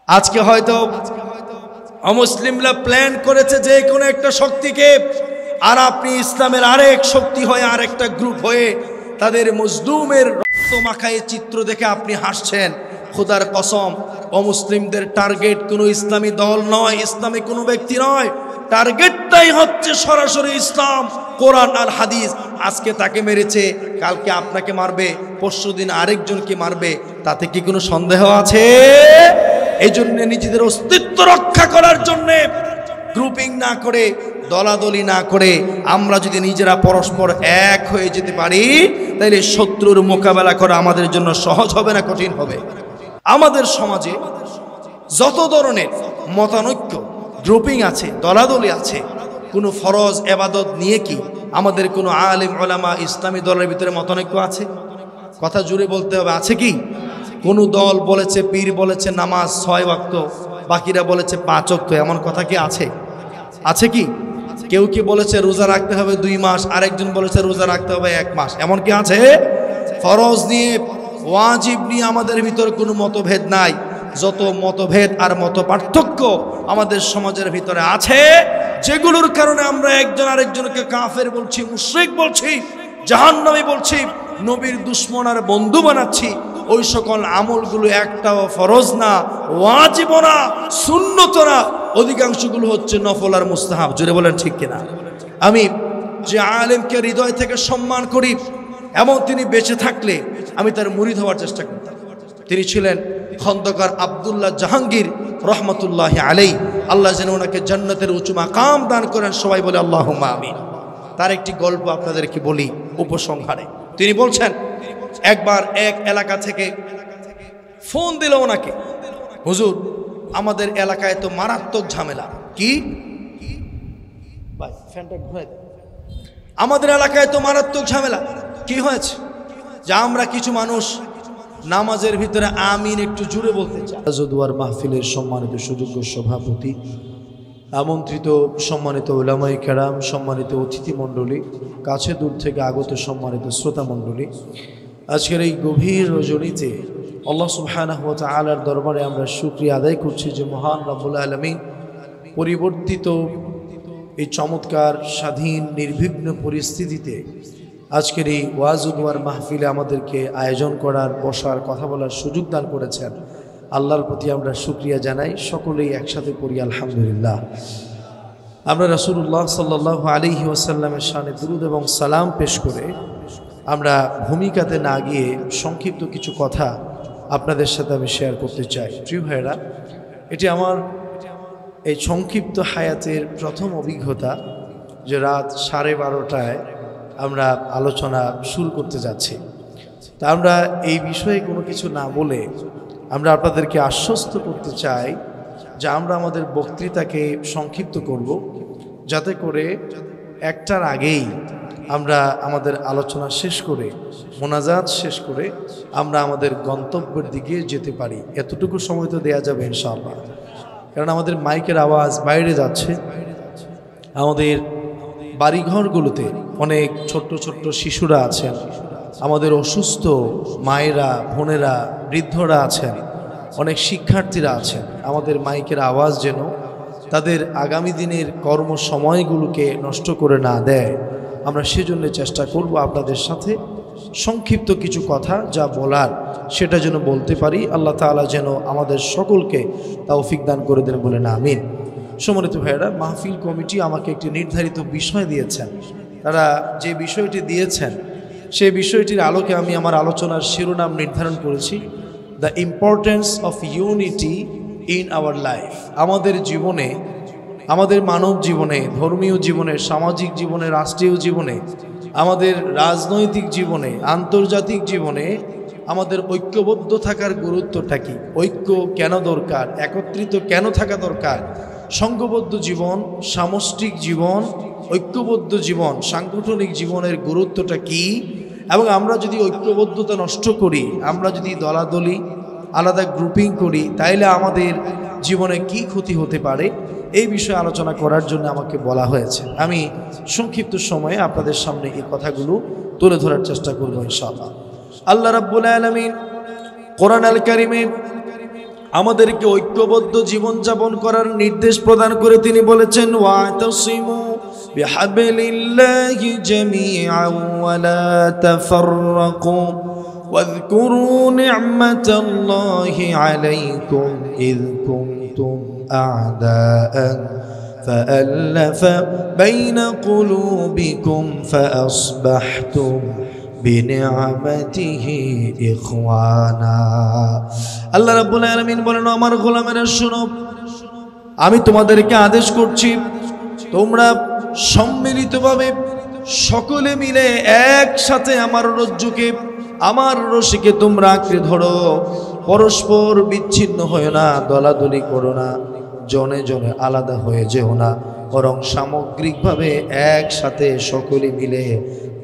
আজকে হয়তো অমুসলিমরা প্ল্যান করেছে যে কোনো একটা শক্তিকে, আর আপনি ইসলামের আরেক শক্তি হয়ে আরেকটা গ্রুপ হয়ে তাদের মজলুমের রক্ত মাখায় চিত্র দেখে আপনি হাসছেন। খোদার কসম, অমুসলিমদের টার্গেট কোনো ইসলামী দল নয়, ইসলামী কোনো ব্যক্তি নয়, টার্গেটটাই হচ্ছে সরাসরি ইসলাম, কোরআন আর হাদিস। আজকে তাকে মেরেছে, কালকে আপনাকে মারবে, পরশুদিন আরেকজনকে মারবে, তাতে কি কোনো সন্দেহ আছে? এই জন্য নিজেদের অস্তিত্ব রক্ষা করার জন্য গ্রুপিং না করে, দলাদলি না করে, আমরা যদি নিজেরা পরস্পর এক হয়ে যেতে পারি, তাহলে শত্রুর মোকাবেলা করা আমাদের জন্য সহজ হবে না কঠিন হবে? আমাদের সমাজে যত ধরনের মতানৈক্য, গ্রুপিং আছে, দলাদলি আছে, কোনো ফরজ এবাদত নিয়ে কি আমাদের কোনো আলেম ওলামা ইসলামী দলের ভিতরে মতানৈক্য আছে? কথা জুড়ে বলতে হবে, আছে কি? কোন দল বলেছে, পীর বলেছে নামাজ 6 ওয়াক্ত, বাকিরা বলেছে 5 ওয়াক্ত, এমন কথা কি আছে? আছে কি? কেউ কি বলেছে রোজা রাখতে হবে 2 মাস, আরেকজন বলেছে রোজা রাখতে হবে 1 মাস, এমন কি আছে? ফরজ নিয়ে, ওয়াজিব নিয়ে আমাদের ভিতর কোনো মতভেদ নাই। যত মতভেদ আর মত পার্থক্য আমাদের সমাজের ভিতরে আছে, যেগুলোর কারণে আমরা একজন আরেকজনকে কাফের বলছি, মুশরিক বলছি, জাহান্নামী বলছি, নবীর দুশমন আর বন্ধু বানাচ্ছি, ওই সকল আমলগুলো একটাও ফরজ না, ওয়াজিব না, সুন্নত না, অধিকাংশগুলো হচ্ছে নফল আর মুস্তাহাব। জোরে বলেন ঠিক কিনা? আমি যে আলেমকে হৃদয় থেকে সম্মান করি এবং তিনি বেঁচে থাকলে আমি তার মুরিদ হওয়ার চেষ্টা করতাম। তিনি ছিলেন খন্দকার আব্দুল্লাহ জাহাঙ্গীর রহমতুল্লাহি আলাইহি। আল্লাহ যেন ওনাকে জান্নাতের উঁচু মাকাম দান করেন, সবাই বলে আল্লাহুম্মা আমিন। তার একটি গল্প আপনাদেরকে বলি উপসংহারে। তিনি বলছেন, একবার এক এলাকা থেকে ফোন দিল ওনাকে, হুজুর আমাদের এলাকায় তো মারাত্মক ঝামেলা। কি ভাই, ফ্যানটা ঘুরে দেন। আমাদের এলাকায় তো মারাত্মক ঝামেলা। কি হয়েছে? যে আমরা কিছু মানুষ নামাজের ভিতরে আমিন একটু জুড়ে বলতে চাই। দুয়ার মাহফিলের সম্মানিত সুযোগ্য সভাপতি, আমন্ত্রিত সম্মানিত উলামায়ে কেরাম, সম্মানিত অতিথি মণ্ডলী, কাছে দূর থেকে আগত সম্মানিত শ্রোতা মণ্ডলী, আজকের এই গভীর রজনীতে আল্লাহ সুবহানাহু ওয়া তাআলার দরবারে আমরা শুকরিয়া আদায় করছি যে মহান রব্বুল আলামিন পরিবর্তিত এই চমৎকার স্বাধীন নির্বিঘ্ন পরিস্থিতিতে আজকের এই ওয়াজ ও দুয়ার মাহফিলে আমাদেরকে আয়োজন করার, বসার, কথা বলার সুযোগ দান করেছেন। আল্লাহর প্রতি আমরা শুকরিয়া জানাই। সকলেই একসাথে পড়ি আলহামদুলিল্লাহ। আমরা রাসূলুল্লাহ সাল্লাল্লাহু আলাইহি ওয়াসাল্লামের শানে দুরূদ এবং সালাম পেশ করে আমরা ভূমিকাতে না গিয়ে সংক্ষিপ্ত কিছু কথা আপনাদের সাথে আমি শেয়ার করতে চাই। প্রিয় ভাইয়েরা, এটি আমার এই সংক্ষিপ্ত হায়াতের প্রথম অভিজ্ঞতা যে রাত 12:30টায় আমরা আলোচনা শুরু করতে যাচ্ছি। তা আমরা এই বিষয়ে কোনো কিছু না বলে আমরা আপনাদেরকে আশ্বস্ত করতে চাই যে আমরা আমাদের বক্তৃতাকে সংক্ষিপ্ত করব, যাতে করে 1টার আগেই আমরা আমাদের আলোচনা শেষ করে, মোনাজাত শেষ করে আমরা আমাদের গন্তব্যের দিকে যেতে পারি। এতটুকু সময় তো দেয়া যাবে ইনশাআল্লাহ, কারণ আমাদের মাইকের আওয়াজ বাইরে যাচ্ছে। আমাদের বাড়িঘরগুলোতে অনেক ছোট্ট ছোট্ট শিশুরা আছেন, আমাদের অসুস্থ মায়েরা, বোনেরা, বৃদ্ধরা আছেন, অনেক শিক্ষার্থীরা আছেন। আমাদের মাইকের আওয়াজ যেন তাদের আগামী দিনের কর্মসময়গুলোকে নষ্ট করে না দেয়, আমরা সেজন্য চেষ্টা করব আপনাদের সাথে সংক্ষিপ্ত কিছু কথা যা বলার সেটা যেন বলতে পারি। আল্লাহ তাআলা যেন আমাদের সকলকে তৌফিক দান করে দেন বলে না আমিন। সম্মানিত ভাইয়েরা, মাহফিল কমিটি আমাকে একটি নির্ধারিত বিষয় দিয়েছেন। তারা যে বিষয়টি দিয়েছেন সেই বিষয়টির আলোকে আমি আমার আলোচনার শিরোনাম নির্ধারণ করেছি, the importance of unity in our life. আমাদের জীবনে, আমাদের মানব জীবনে, ধর্মীয় জীবনে, সামাজিক জীবনে, রাষ্ট্রীয় জীবনে, আমাদের রাজনৈতিক জীবনে, আন্তর্জাতিক জীবনে আমাদের ঐক্যবদ্ধ থাকার গুরুত্বটা কি? ঐক্য কেন দরকার? একত্রিত কেন থাকা দরকার? সংঘবদ্ধ জীবন, সামষ্টিক জীবন, ঐক্যবদ্ধ জীবন, সাংগঠনিক জীবনের গুরুত্বটা কি? এবং আমরা যদি ঐক্যবদ্ধতা নষ্ট করি, আমরা যদি দলাদলি, আলাদা গ্রুপিং করি, তাইলে আমাদের জীবনে কি ক্ষতি হতে পারে, এই বিষয়ে আলোচনা করার জন্য আমাকে বলা হয়েছে। আমি সংক্ষিপ্ত সময়ে আপনাদের সামনে এই কথাগুলো তুলে ধরার চেষ্টা করব ইনশাআল্লাহ। আল্লাহ রাব্বুল আলামিন কোরআন আল কারীমে আমাদেরকে ঐক্যবদ্ধ জীবন যাপন করার নির্দেশ প্রদান করে তিনি বলেছেন ওয়াতাসিমু বিহাবলিল্লাহি জামিআন ওয়া লা তাফাররাকু واذكروا نعمة الله عليكم إذ كنتم أعداء فألف بين قلوبكم فأصبحتم بنعمته إخوانا الله رب العالمين বলেন আমার গোলামেরা শুনো আমি তোমাদেরকে আদেশ করছি তোমরা সম্মিলিতভাবে সকলে মিলে একসাথে আমার রজ্জুকে আমার রশিকে তোমরা আঁকড়ে ধরো পরস্পর বিচ্ছিন্ন হয়ে না দলাদলি করো না জনে জনে আলাদা হয়ে যেও না বরং সামগ্রিকভাবে একসাথে সকলে মিলে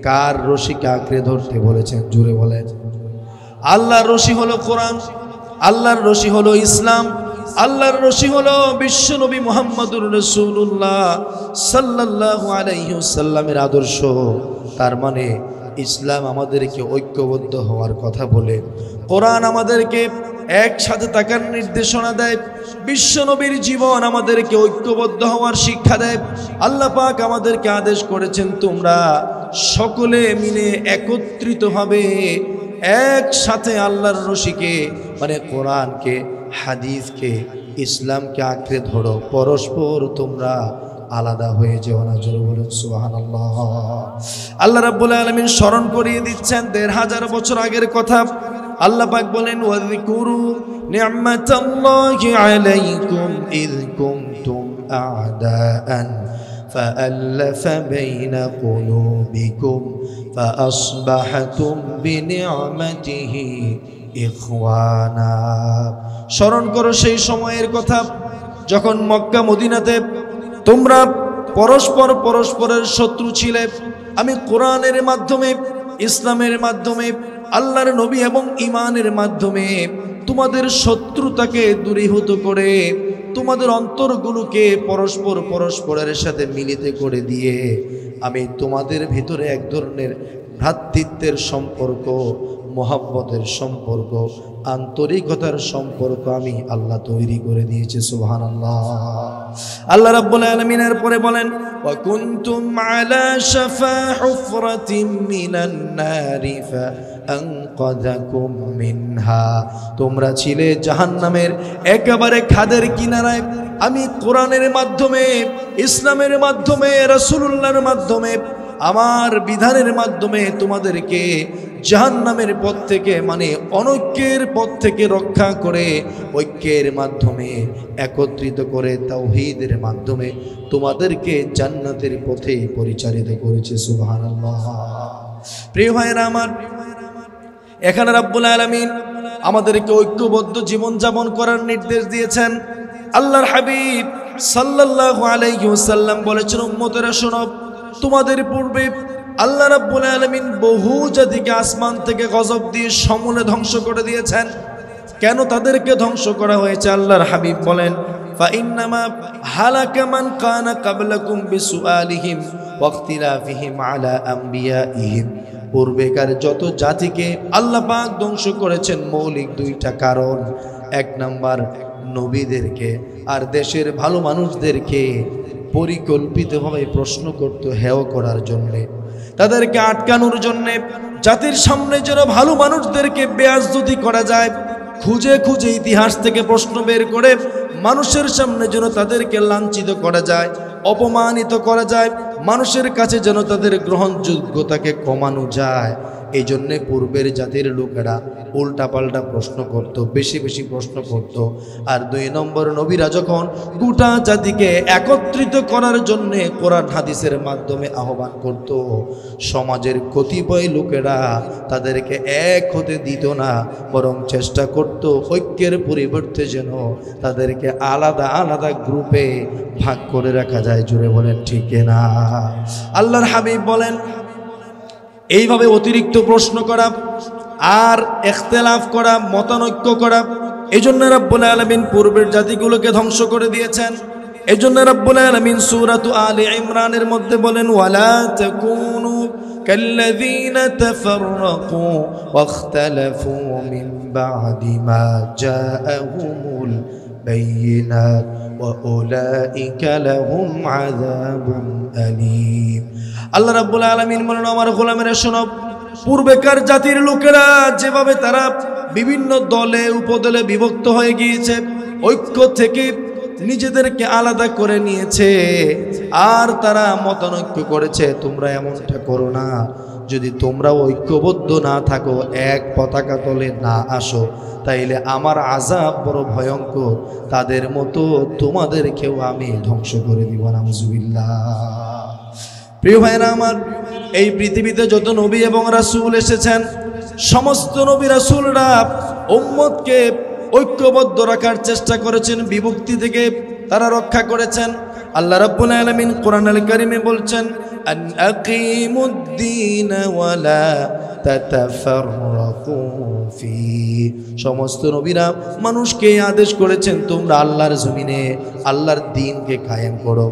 কার রশিকে আঁকড়ে ধরতে বলেছেন জুড়ে বলেন আল্লাহর রশি হলো কোরআন আল্লাহর রশি হলো ইসলাম আল্লাহর রশি হলো বিশ্বনবী মুহাম্মদুর রাসূলুল্লাহ সাল্লাল্লাহু আলাইহি ওয়াসাল্লামের আদর্শ তার মানে ইসলাম আমাদেরকে ঐক্যবদ্ধ হওয়ার কথা বলে কোরআন আমাদেরকে একসাথে থাকার নির্দেশনা দেয় বিশ্বনবীর জীবন আমাদেরকে ঐক্যবদ্ধ হওয়ার শিক্ষা দেয় আল্লাহ পাক আমাদেরকে আদেশ করেছেন তোমরা সকলে মিলে একত্রিতভাবে একসাথে আল্লাহর রশিকে মানে কোরআনকে হাদিসকে ইসলামকে আঁকড়ে ধরো পরস্পর তোমরা আলাদা হয়ে যেও না জোরে বলুন সুবহানাল্লাহ আল্লাহ রাব্বুল আলামিন স্মরণ করিয়ে দিচ্ছেন ১৫০০ বছর আগের কথা আল্লাহ পাক বলেন ওয়াযকুরু নি'মাতাল্লাহি আলাইকুম ইয কুনতুম আ'দাআন فألف بين قلوبكم فأصبحتم بنعمته إخوانا স্মরণ করো সেই সময়ের কথা যখন মক্কা মদিনাতে তোমরা পরস্পরের শত্রু ছিলে আমি কোরআনের মাধ্যমে ইসলামের মাধ্যমে আল্লাহর নবী এবং ঈমানের মাধ্যমে তোমাদের শত্রুতাকে দূরীভূত করে তোমাদের অন্তরগুলোকে পরস্পরের সাথে মিলিত করে দিয়ে আমি তোমাদের ভিতরে এক ধরনের ভ্রাতৃত্বের সম্পর্ক মোহাব্বতের সম্পর্ক আন্তরিকতার সম্পর্ক আমি আল্লাহ তৈরি করে দিয়েছি সুবহানাল্লাহ আল্লাহ রাব্বুল আলামিন এর পরে বলেন ওয়া কুনতুম আলা শাফা হুফরাতিন মিনান নারি ফাআনকাযাকুম মিনহা তোমরা ছিলে জাহান্নামের একেবারে খাদের কিনারায় আমি কোরআনের মাধ্যমে ইসলামের মাধ্যমে রাসূলুল্লাহর মাধ্যমে আমার বিধানের মাধ্যমে তোমাদেরকে জাহান্নামের পথ থেকে মানে অনৈক্যের পথ থেকে রক্ষা করে ঐক্যের মাধ্যমে একত্রিত করে তাওহীদের মাধ্যমে তোমাদেরকে জান্নাতের পথে পরিচালিত করেছে সুবহানাল্লাহ প্রিয় ভাইরা আমার এখানে রাব্বুল আলামিন আমাদেরকে ঐক্যবদ্ধ জীবন যাপন করার নির্দেশ দিয়েছেন আল্লাহর হাবিব সাল্লাল্লাহু আলাইহি ওয়াসাল্লাম বলেছেন উম্মতেরা শোনো তোমাদের পূর্বে আল্লাহ রাব্বুল আলামিন বহু জাতিকে আসমান থেকে গজব দিয়ে সমূলে ধ্বংস করে দিয়েছেন কেন তাদেরকে ধ্বংস করা হয়েছে আল্লাহর হাবিব বলেন ফাইন্নামা হালাকা মান কানা ক্বাবলাকুম বিসুআলিহিম ওয়াখতিলাফিহিম আলা আমবিয়াইহিম পূর্বেকার যত জাতিকে আল্লাহ পাক ধ্বংস করেছেন মৌলিক দুইটা কারণ এক নাম্বার নবীদেরকে আর দেশের ভালো মানুষদেরকে পরিকল্পিতভাবে প্রশ্ন করতে হেয় করার জন্যে তাদেরকে আটকানোর জন্যে জাতির সামনে যেন ভালো মানুষদেরকে বেয়াজ্জতি করা যায় খুঁজে খুঁজে ইতিহাস থেকে প্রশ্ন বের করে মানুষের সামনে যেন তাদেরকে লাঞ্ছিত করা যায় অপমানিত করা যায় মানুষের কাছে যেন তাদের গ্রহণযোগ্যতাকে কমানো যায় এই জন্যে পূর্বের জাতির লোকেরা উল্টাপাল্টা প্রশ্ন করত বেশি বেশি প্রশ্ন করত আর দুই নম্বর নবীরা যখন গোটা জাতিকে একত্রিত করার জন্যে কোরআন হাদিসের মাধ্যমে আহ্বান করত সমাজের কতিপয় লোকেরা তাদেরকে এক হতে দিত না বরং চেষ্টা করত ঐক্যের পরিবর্তে যেন তাদেরকে আলাদা আলাদা গ্রুপে ভাগ করে রাখা যায় জুড়ে বলেন ঠিক না আল্লাহর হাবিব বলেন এইভাবে অতিরিক্ত প্রশ্ন করা আর ইখতিলাফ করা মতানৈক্য করা এজন্য রাব্বুল আলামিন পূর্বের জাতিগুলোকে ধ্বংস করে দিয়েছেন এজন্য রাব্বুল আলামিন সূরাতু আলে ইমরানের মধ্যে বলেন ওয়ালা তাকুনু কাল্লাযীনা তাফাররাকু ওয়াখতালাফু মিন বা'দি মা জাআহুমুল বায়িনাত ওয়া উলাইকা লাহুম আযাবুন আলীম। আল্লাহ রাব্বুল আলামিন বলেন, আমার গোলামেরা শোনো, পূর্বেকার জাতির লোকেরা যেভাবে তারা বিভিন্ন দলে উপদলে বিভক্ত হয়ে গিয়েছে, ঐক্য থেকে নিজেদেরকে আলাদা করে নিয়েছে আর তারা মতানৈক্য করেছে, তোমরা এমনটা করো না। যদি তোমরা ঐক্যবদ্ধ না থাকো, এক পতাকা তলে না আসো, তাইলে আমার আযাব বড় ভয়ঙ্কর, তাদের মতো তোমাদেরকেও আমি ধ্বংস করে দিব। নাউযুবিল্লাহ। প্রিয় ভাইরা আমার, এই পৃথিবীতে যত নবী এবং রাসূল এসেছেন, সমস্ত নবী রাসূলরা উম্মতকে ঐক্যবদ্ধ রাখার চেষ্টা করেছেন, বিভক্তি থেকে তারা রক্ষা করেছেন। আল্লাহ রাব্বুল আলামিন কোরআনুল কারীমে বলছেন, আন আকিমুদ্দীন ওয়া লা তাতাফাররাকু ফি। সমস্ত নবীরা মানুষকে আদেশ করেছেন, তোমরা আল্লাহর জমিনে আল্লাহর দ্বীনকে কায়েম করো,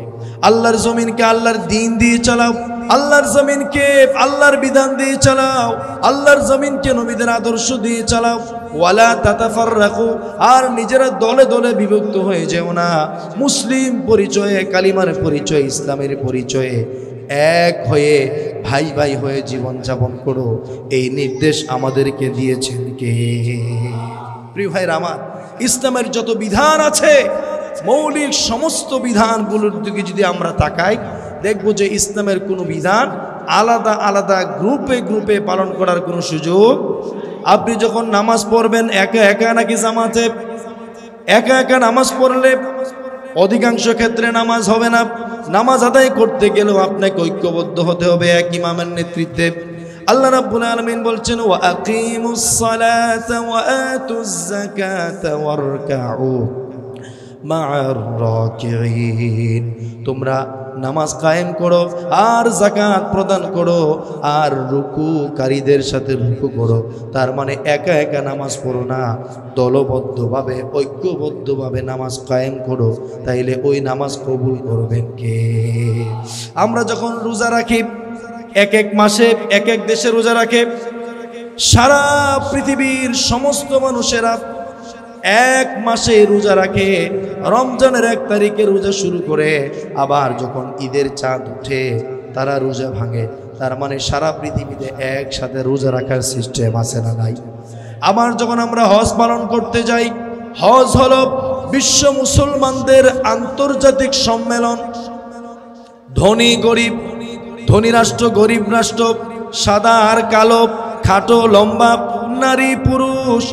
আল্লাহর জমিনকে আল্লাহর দ্বীন দিয়ে চালাও, আল্লাহর জমিনকে আল্লাহর বিধান দিয়ে চালাও, আল্লাহর জমিনকে নবীদের আদর্শ দিয়ে চালাও। ওয়ালা তাতাফাররাকু, আর নিজেরা দলে দলে বিভক্ত হয়ে যেও না। মুসলিম পরিচয়ে, কালিমার পরিচয়ে, ইসলামের পরিচয়ে এক হয়ে ভাই ভাই হয়ে জীবন যাপন করো, এই নির্দেশ আমাদেরকে দিয়েছেন কে? প্রিয় ভাইরা আমার, ইসলামের যত বিধান আছে, মৌলিক সমস্ত বিধানগুলোর দিকে যদি আমরা তাকাই, দেখব যে ইসলামের কোনো বিধান আলাদা আলাদা গ্রুপে গ্রুপে পালন করার কোনো সুযোগ। আপনি যখন নামাজ পড়বেন একা একা নাকি জামাতে? একা একা নামাজ পড়লে অধিকাংশ ক্ষেত্রে নামাজ হবে না। নামাজ আদায় করতে গেলেও আপনাকে ঐক্যবদ্ধ হতে হবে এক ইমামের নেতৃত্বে। আল্লাহ রাব্বুল আলামিন বলছেন, ওয়া আকিমুস সালাতা ওয়া আতুজ যাকাতা ওয়ারকাউ মা'আর রাকিঈন। তোমরা নামাজ কায়েম করো আর যাকাত প্রদান করো আর রুকুকারীদের সাথে রুকু করো। তার মানে একা একা নামাজ পড়ো না, দলবদ্ধভাবে ঐক্যবদ্ধভাবে নামাজ কায়েম করো, তাইলে ওই নামাজ কবুল করবেন কে? আমরা যখন রোজা রাখি, এক এক মাসে এক এক দেশে রোজা রাখে, সারা পৃথিবীর সমস্ত মানুষেরা এক মাসে রোজা রাখে, রমজানের 1 তারিখে রোজা শুরু করে, আবার যখন ঈদের চাঁদ উঠে তারা রোজা ভাঙে। তার মানে সারা পৃথিবীতে একসাথে রোজা রাখার সিস্টেম আছে না নাই? আবার যখন আমরা হজ পালন করতে যাই, হজ হলো বিশ্ব মুসলমানদের আন্তর্জাতিক সম্মেলন। ধনী গরিব, ধনী রাষ্ট্র গরিব রাষ্ট্র, সাদা আর কালো, খাটো লম্বা, নারী পুরুষ,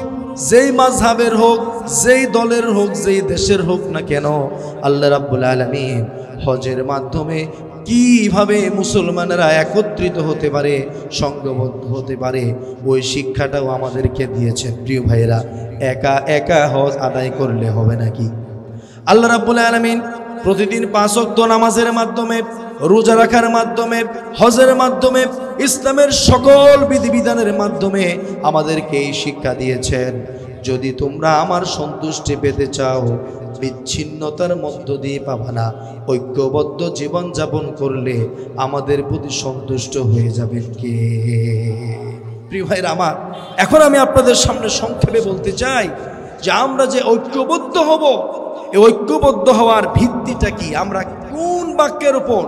যেই মাযহাবের হোক, যেই দলের হোক, যেই দেশের হোক না কেন, আল্লাহ রাব্বুল আলামিন হজের মাধ্যমে কিভাবে মুসলমানেরা একত্রিত হতে পারে, সংঘবদ্ধ হতে পারে, ওই শিক্ষাটাও আমাদেরকে দিয়েছেন। প্রিয় ভাইয়েরা, একা একা হজ আদায় করলে হবে নাকি? আল্লাহ রাব্বুল আলামিন প্রতিদিন 5 ওয়াক্ত নামাজের মাধ্যমে, রোজা রাখার মাধ্যমে, হজের মাধ্যমে, ইসলামের সকল বিধিবিধানের মাধ্যমে আমাদেরকে এই শিক্ষা দিয়েছেন, যদি তোমরা আমার সন্তুষ্টি পেতে চাও, বিচ্ছিন্নতার মধ্য দিয়ে পাবা না, ঐক্যবদ্ধ জীবন যাপন করলে আমাদের প্রতি সন্তুষ্ট হয়ে যাবেন কে? প্রিয় ভাইরা আমার, এখন আমি আপনাদের সামনে সংক্ষেপে বলতে চাই যে আমরা যে ঐক্যবদ্ধ হব, এই ঐক্যবদ্ধ হওয়ার ভিত্তিটা কি? আমরা কোন বাক্যের উপর,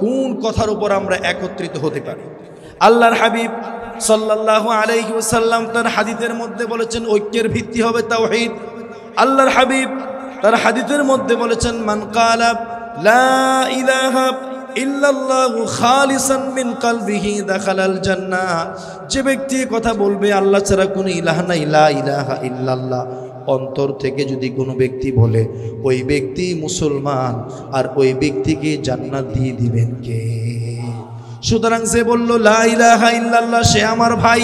কোন কথার উপর আমরা একত্রিত হতে পারি? আল্লাহর হাবিব সাল্লাল্লাহু আলাইহি ওয়াসাল্লাম তার হাদিসের মধ্যে বলেছেন, ঐক্যের ভিত্তি হবে তাওহীদ। আল্লাহর হাবিব তার হাদিসের মধ্যে বলেছেন, মান ক্বালা লা ইলাহা ইল্লাল্লাহু খালিসান মিন কলবিহি দাখালাল জান্নাহ। যে ব্যক্তি কথা বলবে আল্লাহ ছাড়া কোনো ইলাহ নাই, লা ইলাহা ইল্লাল্লাহ, অন্তর থেকে যদি কোনো ব্যক্তি বলে, ওই ব্যক্তি মুসলমান, আর ওই ব্যক্তিকে জান্নাত দিয়ে দিবেন কে? সুতরাং যে বলল লা ইলাহা ইল্লাল্লাহ, সে আমার ভাই।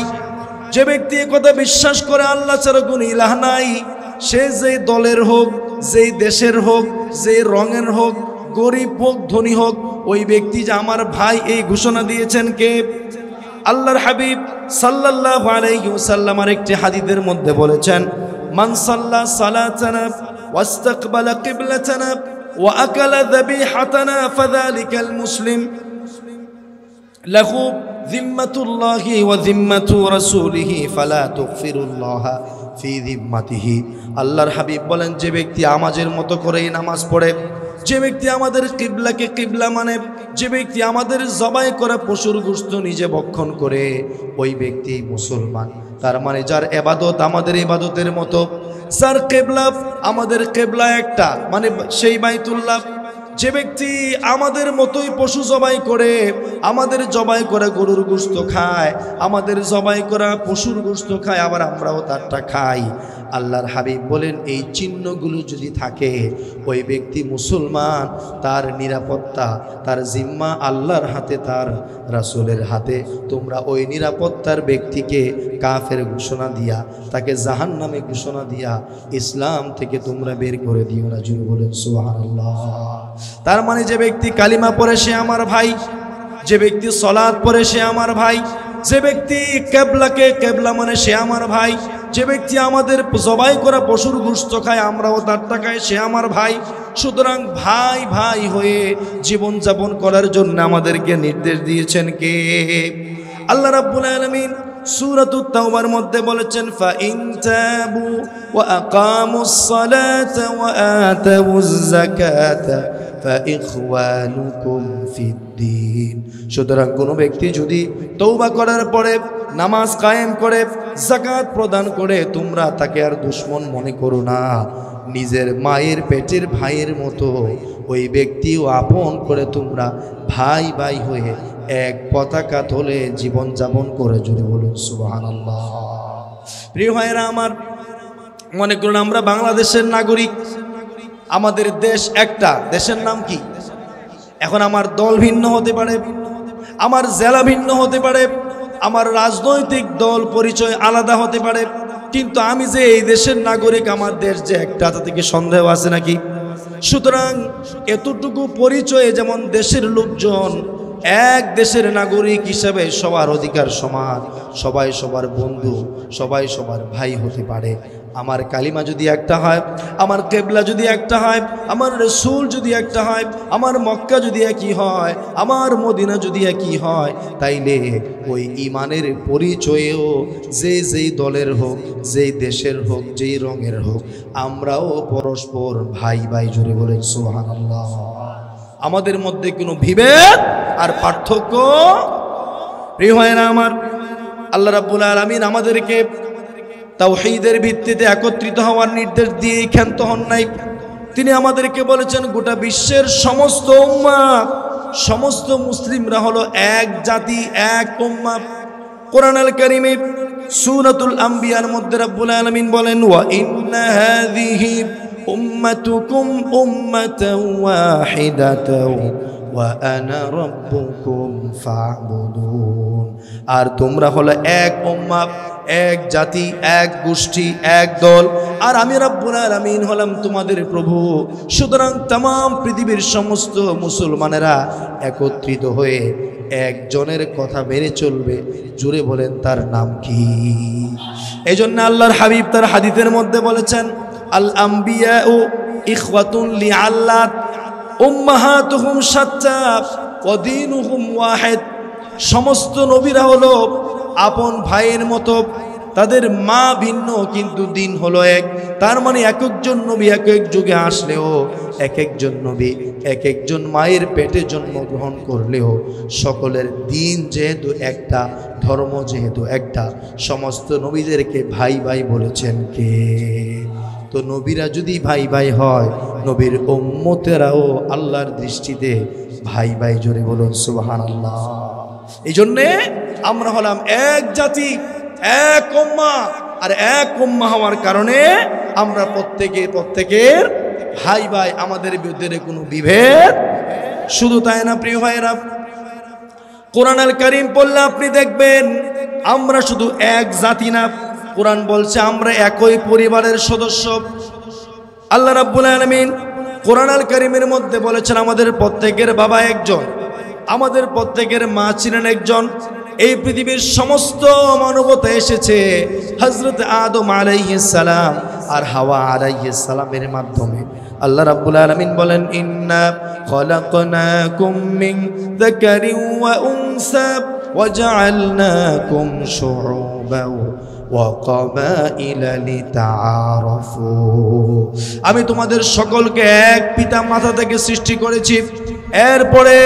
যে ব্যক্তি কথা বিশ্বাস করে আল্লাহ ছাড়া কোনো ইলাহ নাই, সে যেই দলের হোক, যেই দেশের হোক, যেই রঙের হোক, গরিব হোক ধনী হোক, ওই ব্যক্তি যে আমার ভাই, এই ঘোষণা দিয়েছেন কে? আল্লাহর হাবিব সাল্লাল্লাহু আলাইহি ওয়াসাল্লাম আরেকটি হাদিসের মধ্যে বলেছেন, মান সাল্লা সালাতানা ওয়াস্তাকবালা কিবলাতানা ওয়া আকালা যাবিহাতানা ফাযালিকাল মুসলিম লাহু জিম্মাতুল্লাহি ওয়া জিম্মাতু রাসূলিহি ফালা তুগফিরুল্লাহা ফি জিম্মাতিহি। আল্লাহর হাবিব বলেন, যে ব্যক্তি আমাদের মতো করেই নামাজ পড়ে, যে ব্যক্তি আমাদের কিবলাকে কিবলা মানে, যে ব্যক্তি আমাদের জবাই করা পশুর গোশত নিজে ভক্ষণ করে, ওই ব্যক্তি মুসলমান। তার মানে যার ইবাদত আমাদের ইবাদতের মতো, যার কিবলা আমাদের কিবলা একটা, মানে সেই বাইতুল্লাহ। যে ব্যক্তি আমাদের মতোই পশু জবাই করে, আমাদের জবাই করা গরুর গোশত খায়, আমাদের জবাই করা পশুর গোশত খায়, আবার আমরাও তারটা খাই। আল্লাহর হাবিব বলেন, এই চিহ্নগুলো যদি থাকে, ওই ব্যক্তি মুসলমান। তার নিরাপত্তা, তার জিম্মা আল্লাহর হাতে, তার রাসূলের হাতে। তোমরা ওই নিরাপত্তার ব্যক্তিকে কাফের ঘোষণা দিয়া, তাকে জাহান্নামে ঘোষণা দিয়া ইসলাম থেকে তোমরা বের করে দিও না। জুড়ে বলেন সুবহানাল্লাহ। তার মানে যে ব্যক্তি কালিমা পড়ে সে আমার ভাই, যে ব্যক্তি সালাত পড়ে সে আমার ভাই, যে ব্যক্তি কিবলাকে কিবলা মানে সে আমার ভাই, যে ব্যক্তি আমাদের জবাই করা পশুর গোশত খায়, আমরাও তারটা খাই, সে আমার ভাই। সুতরাং ভাই ভাই হয়ে জীবন যাপন করার জন্য আমাদেরকে নির্দেশ দিয়েছেন কে? আল্লাহ রাব্বুল আলামিন সূরাতুত তাওবার মধ্যে বলেছেন, ফা ইন তাবু ওয়া আকামুস সালাতা ওয়া আতাউয যাকাতা ফা ইখওয়ানুকুম ফিদ্দীন। সুতরাং কোনো ব্যক্তি যদি তওবা করার পরে নামাজ কায়েম করে, যাকাত প্রদান করে, তোমরা তাকে আর দুশমন মনে করো না, নিজের মায়ের পেটের ভাইয়ের মতো ওই ব্যক্তিও আপন করে তোমরা ভাই ভাই হয়ে এক পতাকা তলে জীবন যাপন করে। জুড়ে বলুন সুবহানাল্লাহ। প্রিয় ভাইরা আমার, মনে করুন আমরা বাংলাদেশের নাগরিক, আমাদের দেশ একটা, দেশের নাম কি? এখন আমার দল ভিন্ন হতে পারে, আমার জেলা ভিন্ন হতে পারে, আমার রাজনৈতিক দল পরিচয় আলাদা হতে পারে, কিন্তু আমি যে এই দেশের নাগরিক, আমার দেশ যে একটা, তাতে কি সন্দেহ আছে নাকি? সুতরাং এতটুকু পরিচয়ে যেমন দেশের লোকজন এক দেশের নাগরিক হিসেবে সবার অধিকার সমান, সবাই সবার বন্ধু, সবাই সবার ভাই হতে পারে। আমার কালিমা যদি একটা হয়, আমার কিবলা যদি একটা হয়, আমার রাসূল যদি একটা হয়, আমার মক্কা যদি একই হয়, আমার মদিনা যদি একই হয়, তাইলে ওই ঈমানের পরিচয়েও যে যেই দলের হোক, যেই দেশের হোক, যেই রঙের হোক, আমরাও পরস্পর ভাই ভাই। জুড়ে বলেন সুবহানাল্লাহ। আমাদের মধ্যে কোনো বিভেদ আর পার্থক্য, প্রিয় ভাইরা আমার, আল্লাহ রাব্বুল আলামিন আমাদেরকে তাওহীদের ভিত্তিতে একত্রিত হওয়ার নির্দেশ দিয়ে ক্ষান্ত হন নাই। তিনি আমাদেরকে বলেছেন, গোটা বিশ্বের সমস্ত উম্মাহ, সমস্ত মুসলিমরা হলো এক জাতি, এক উম্মাহ। কোরআন আল কারীমে সূরাতুল আম্বিয়ার মধ্যে রাব্বুল আলামিন বলেন, ওয়া ইন্না হাযিহি উম্মাতুকুম উম্মাতান ওয়াহিদাতান ওয়া আনা রাব্বুকুম ফা'বুদুন। আর তোমরা হলো এক উম্মাহ, এক জাতি, এক গোষ্ঠী, এক দল, আর আমি রাব্বুল আলামিন হলাম তোমাদের প্রভু। সুতরাং तमाम পৃথিবীর সমস্ত মুসলমানেরা একত্রিত হয়ে একজনের কথা মেনে চলবে। জুড়ে বলেন তার নাম কি? এই জন্য আল্লাহর হাবিব তার হাদিসের মধ্যে বলেছেন, আল আম্বিয়াউ ইখওয়াতুন লিআল্লাত উম্মাহাতুহুম শাত্তা ওয়া দীনুহুম ওয়াহিদ। সমস্ত নবীরা হলো আপন ভাইয়ের মতো, তাদের মা ভিন্ন কিন্তু দিন হলো এক। তার মানে এক একজন নবী এক এক যুগে আসলেও, এক একজন নবী এক একজন মায়ের পেটে জন্মগ্রহণ করলেও, সকলের দিন যেহেতু একটা, ধর্ম যেহেতু একটা, সমস্ত নবীদেরকে ভাই ভাই বলেছেন কে? তো নবীরা যদি ভাই ভাই হয়, নবীর উম্মতেরাও আল্লাহর দৃষ্টিতে ভাই ভাই। জোরে বলুন সুবহানাল্লাহ। এই জন্যে আমরা হলাম এক জাতি, এক উম্মাহ, আর এক উম্মাহ হওয়ার কারণে আমরা প্রত্যেকের ভাই ভাই, আমাদের ভিতরে কোনো বিভেদ। শুধু তাই না প্রিয় ভাইরা, কোরআন আল কারীম পড়লে আপনি দেখবেন আমরা শুধু এক জাতি না, কোরআন বলছে আমরা একই পরিবারের সদস্য। আল্লাহ রাব্বুল আলামিন কোরআন আল কারীমের মধ্যে বলেছেন, আমাদের প্রত্যেকের বাবা একজন, আমাদের প্রত্যেকের মা ছিলেন একজন। এই পৃথিবীর সমস্ত মানবতা এসেছে হযরত আদম আলাইহিস সালাম আর হাওয়া আলাইহিস সালামের মাধ্যমে। আল্লাহ রাব্বুল আলামিন বলেন, ইন্না খলাকনাকুম মিন যাকারিন ওয়া উনসা وجعلناكم شعوبا وقبائل لتعارفوا আমি তোমাদের সকলকে এক পিতা মাতা থেকে সৃষ্টি করেছি এরপরে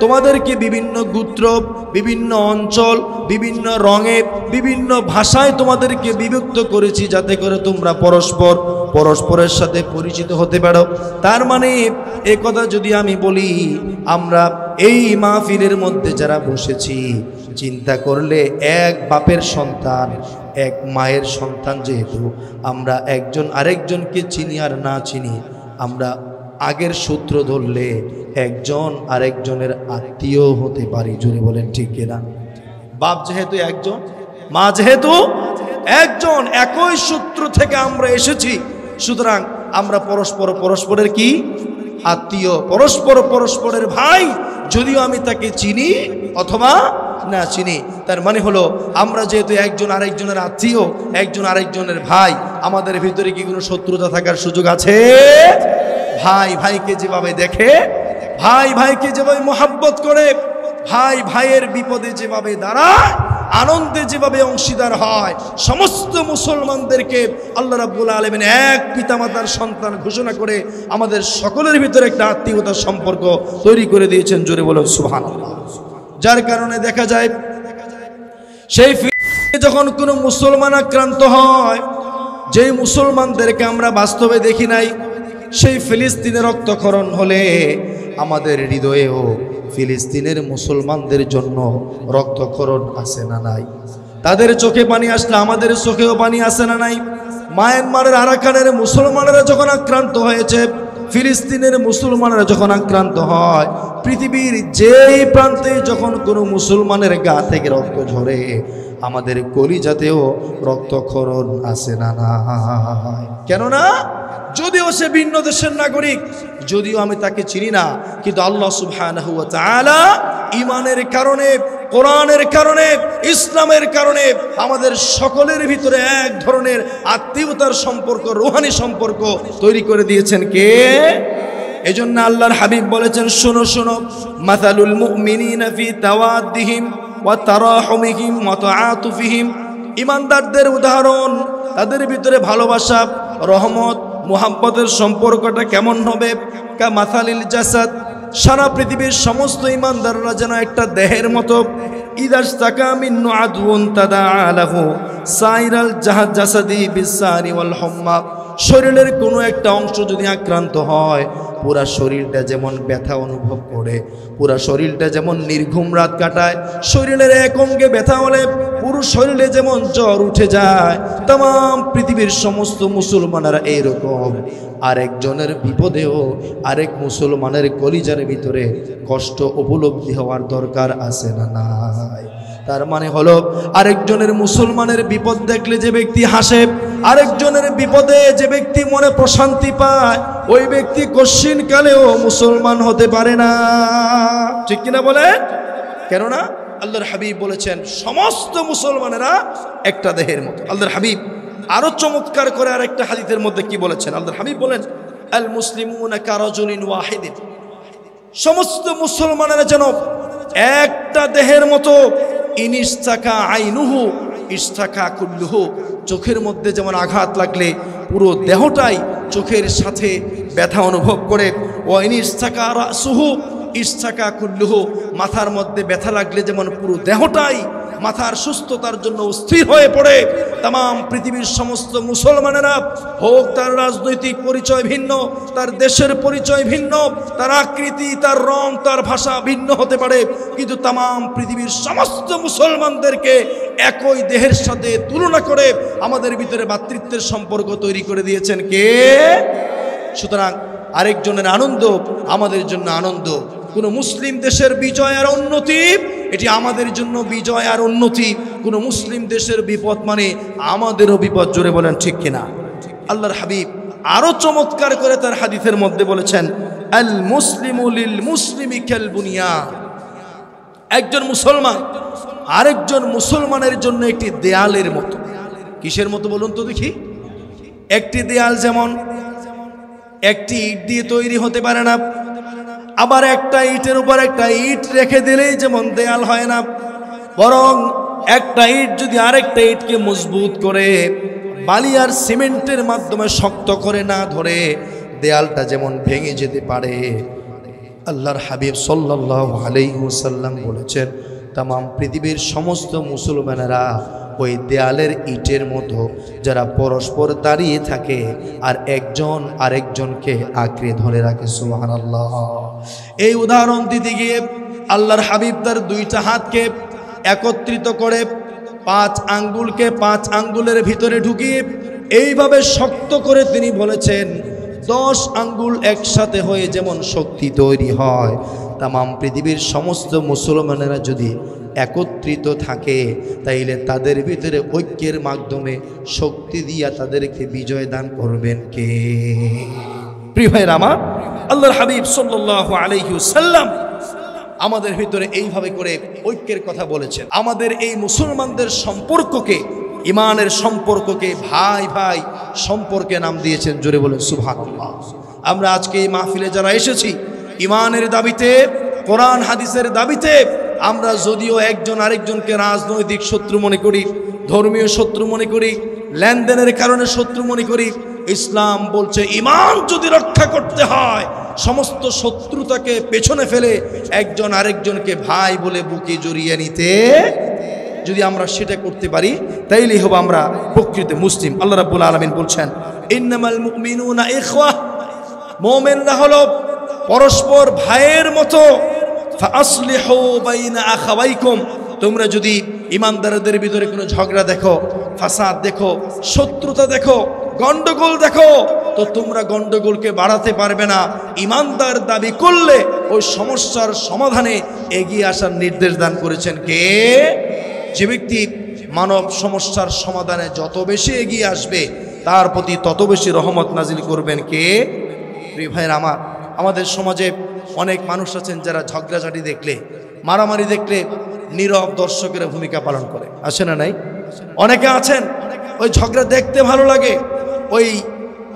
তোমাদেরকে বিভিন্ন গোত্র বিভিন্ন অঞ্চল বিভিন্ন রঙে বিভিন্ন ভাষায় তোমাদেরকে বিভক্ত করেছি যাতে করে তোমরা পরস্পরের সাথে পরিচিত হতে পারো তার মানে এই কথা যদি আমি বলি আমরা এই মাহফিলের মধ্যে যারা বসেছি চিন্তা করলে এক বাপের সন্তান এক মায়ের সন্তান যেহেতু আমরা একজন আরেকজনকে চিনি আর না চিনি আমরা আগের সূত্র ধরলে একজন আরেকজনের আত্মীয় হতে পারি জোরে বলেন ঠিক কিনা বাপ যেহেতু একজন মা যেহেতু একজন একই সূত্র থেকে আমরা এসেছি সুতরাং আমরা পরস্পরের কি আত্মীয় পরস্পরের ভাই যদিও আমি তাকে চিনি অথবা না চিনি তার মানে হলো আমরা যেহেতু একজন আরেকজনের আত্মীয় একজন আরেকজনের ভাই আমাদের ভিতরে কি কোনো শত্রুতা থাকার সুযোগ আছে ভাই ভাইকে যেভাবে দেখে ভাই ভাইকে যেভাবে মোহাব্বত করে ভাই ভাইয়ের বিপদে যেভাবে দাঁড়ায় আনন্দে যেভাবে অংশীদার হয় সমস্ত মুসলমানদেরকে আল্লাহ রাব্বুল আলামিন এক পিতামাতার সন্তান ঘোষণা করে আমাদের সকলের ভিতরে একটা আত্মীয়তার সম্পর্ক তৈরি করে দিয়েছেন জোরে বলুন সুবহানাল্লাহ যার কারণে দেখা যায় সেই যখন কোনো মুসলমান আক্রান্ত হয় যেই মুসলমানদেরকে আমরা বাস্তবে দেখি নাই সেই ফিলিস্তিনে রক্তক্ষরণ হলে আমাদের হৃদয়েও ফিলিস্তিনের মুসলমানদের জন্য রক্তক্ষরণ আসে না নাই তাদের চোখে পানি আসলে আমাদের চোখেও পানি আসে না নাই মায়ানমারের আরাকানের মুসলমানেরা যখন আক্রান্ত হয়েছে ফিলিস্তিনের মুসলমানেরা যখন আক্রান্ত হয় পৃথিবীর যেই প্রান্তে যখন কোনো মুসলমানের গা থেকে রক্ত ঝরে আমাদের কলিজাতেও রক্তক্ষরণ আসে না নাই কেননা যদিও সে ভিন্ন দেশের নাগরিক যদিও আমি তাকে চিনি না কিন্তু আল্লাহ সুবহানাহু ওয়া তাআলা ঈমানের কারণে কোরআনের কারণে ইসলামের কারণে আমাদের সকলের ভিতরে এক ধরনের আত্মীয়তার সম্পর্ক রূহানি সম্পর্ক তৈরি করে দিয়েছেন কে এজন্য আল্লাহর হাবিব বলেছেন শোনো শোনো মাসালুল মুমিনিনা ফি তাওয়াদ্দিহিম ওয়া তারাহুমিহিম ওয়া তাআতুফিহিম ঈমানদারদের উদাহরণ তাদের ভিতরে ভালোবাসা রহমত মুহাব্বতের সম্পর্কটা কেমন হবে কা মাসালিল জাসাদ সারা পৃথিবীর সমস্ত ঈমানদাররা যেন একটা দেহের মতো ইদাশতাকা মিন্নু আদউন তাদাআ লাহু সাইরাল জাসাদি বিসারি ওয়াল হুম্মা শরীরের কোনো একটা অংশ যদি আক্রান্ত হয় পুরা শরীরটা যেমন ব্যথা অনুভব করে পুরা শরীরটা যেমন নির্ঘুম রাত কাটায় শরীরের এক অঙ্গে ব্যথা হলে পুরো শরীরে যেমন জ্বর উঠে যায় तमाम পৃথিবীর সমস্ত মুসলমানেরা এইরকম আরেকজনের বিপদেও আরেক মুসলমানের কলিজার ভিতরে কষ্ট উপলব্ধি হওয়ার দরকার আছে না নাই তার মানে হলো আরেকজনের মুসলমানের বিপদ দেখলে যে ব্যক্তি হাসে আরেকজনের বিপদে যে ব্যক্তি মনে প্রশান্তি পায় ওই ব্যক্তি কশিন কালেও মুসলমান হতে পারে না ঠিক কিনা বলেন কেননা আল্লাহর হাবিব বলেছেন সমস্ত মুসলমানেরা একটা দেহের মতো আল্লাহর হাবিব আরো চমৎকার করে আরেকটা হাদিসের মধ্যে কি বলেছেন আল্লাহর হাবিব বলেন আল মুসলিমুনা কারাজুলিন ওয়াহিদিন সমস্ত মুসলমানেরা যেন একটা দেহের মতো ইনিস্তাকা আইনুহু ইস্তাকা কুল্লুহু চোখের মধ্যে যেমন আঘাত লাগলে পুরো দেহটাই চোখের সাথে ব্যথা অনুভব করে ও ইনিস্তাকা রাসুহু ইস্তাকা কুল্লুহু মাথার মধ্যে ব্যথা লাগলে যেমন পুরো দেহটাই মাথার সুস্থতার জন্য স্থির হয়ে পড়ে तमाम পৃথিবীর সমস্ত মুসলমানেরা হোক তার রাজনৈতিক পরিচয় ভিন্ন তার দেশের পরিচয় ভিন্ন তার আকৃতি তার রং তার ভাষা ভিন্ন হতে পারে কিন্তু तमाम পৃথিবীর সমস্ত মুসলমানদেরকে একই দেহের সাথে তুলনা করে আমাদের ভিতরে ভ্রাতৃত্বের সম্পর্ক তৈরি করে দিয়েছেন কে সুতরাং আরেকজনের আনন্দ আমাদের জন্য আনন্দ কোনো মুসলিম দেশের বিজয় আর উন্নতি এটি আমাদের জন্য বিজয় আর উন্নতি কোনো মুসলিম দেশের বিপদ মানে আমাদেরও বিপদ জোরে বলেন ঠিক কিনা আল্লাহর হাবিব আরো চমৎকার করে তার হাদিসের মধ্যে বলেছেন আল মুসলিমু লিল মুসলিমি কাল বুনিয়ান একজন মুসলমান আরেকজন মুসলমানের জন্য একটি দেয়ালের মতো কিসের মতো বলুন তো দেখি একটি দেয়াল যেমন একটি ইট দিয়ে তৈরি হতে পারে না আবার একটা ইটের উপর একটা ইট রেখে দিলেই যেমন দেয়াল হয় না বরং একটা ইট যদি আরেকটা ইটকে মজবুত করে বালি আর সিমেন্টের মাধ্যমে শক্ত করে না ধরে দেয়ালটা যেমন ভেঙে যেতে পারে, আল্লাহর হাবিব সাল্লাল্লাহু আলাইহি ওয়াসাল্লাম বলেছেন তাম পৃথিবীর সমস্ত মুসলমানেরা ওই দেয়ালের ইটের মতো যারা পরস্পর দাঁড়িয়ে থাকে আর একজন আরেকজনকে আঁকড়ে ধরে রাখে। সুবহানাল্লাহ। এই উদাহরণ দিতে গিয়ে আল্লাহর হাবিব তার দুইটা হাতকে একত্রিত করে 5 আঙ্গুলকে 5 আঙ্গুলের ভিতরে ঢুকিয়ে এইভাবে শক্ত করে তিনি বলেছেন 10 আঙ্গুল একসাথে হয়ে যেমন শক্তি তৈরি হয়, তামাম পৃথিবীর সমস্ত মুসলমানেরা যদি একত্রিত থাকে তাইলে তাদের ভিতরে ঐক্যের মাধ্যমে শক্তি দিয়া তাদেরকে বিজয় দান করবেন কে? প্রিয় ভাইরা আমার, আল্লাহর হাবিব সাল্লাল্লাহু আলাইহি ওয়াসাল্লাম আমাদের ভিতরে এইভাবে করে ঐক্যের কথা বলেছেন। আমাদের এই মুসলমানদের সম্পর্ককে, ইমানের সম্পর্ককে ভাই ভাই সম্পর্কে নাম দিয়েছেন। জোরে বলেন সুবহানাল্লাহ। আমরা আজকে এই মাহফিলে যারা এসেছি ইমানের দাবিতে, কোরআন হাদিসের দাবিতে, আমরা যদিও একজন আরেকজনকে রাজনৈতিক শত্রু মনে করি, ধর্মীয় শত্রু মনে করি, লেনদেনের কারণে শত্রু মনে করি, ইসলাম বলছে ইমান যদি রক্ষা করতে হয় সমস্ত শত্রুতাকে পেছনে ফেলে একজন আরেকজনকে ভাই বলে বুকে জড়িয়ে নিতে, যদি আমরা সেটা করতে পারি তাইলেই হবে আমরা প্রকৃত মুসলিম। আল্লাহ রাব্বুল আলামিন বলছেন ইন্নামাল মুমিনুনা ইখওয়া, মুমিনরা হলো পরস্পর ভাইয়ের মতো। ফাসলিহু বাইনা আখাওয়াইকুম, তোমরা যদি ইমানদারদের ভিতরে কোনো ঝগড়া দেখো, ফাসাদ দেখো, শত্রুতা দেখো, গন্ডগোল দেখো, তো তোমরা গন্ডগোলকে বাড়াতে পারবে না। ইমানদার দাবি করলে ওই সমস্যার সমাধানে এগিয়ে আসার নির্দেশ দান করেছেন কে? যে ব্যক্তি মানব সমস্যার সমাধানে যত বেশি এগিয়ে আসবে তার প্রতি তত বেশি রহমত নাজিল করবেন কে? প্রিয় ভাইয়ের আমার, আমাদের সমাজে অনেক মানুষ আছেন যারা ঝগড়াঝাটি দেখলে, মারামারি দেখলে নীরব দর্শকের ভূমিকা পালন করে, আছে না নাই? অনেকে আছেন ওই ঝগড়া দেখতে ভালো লাগে,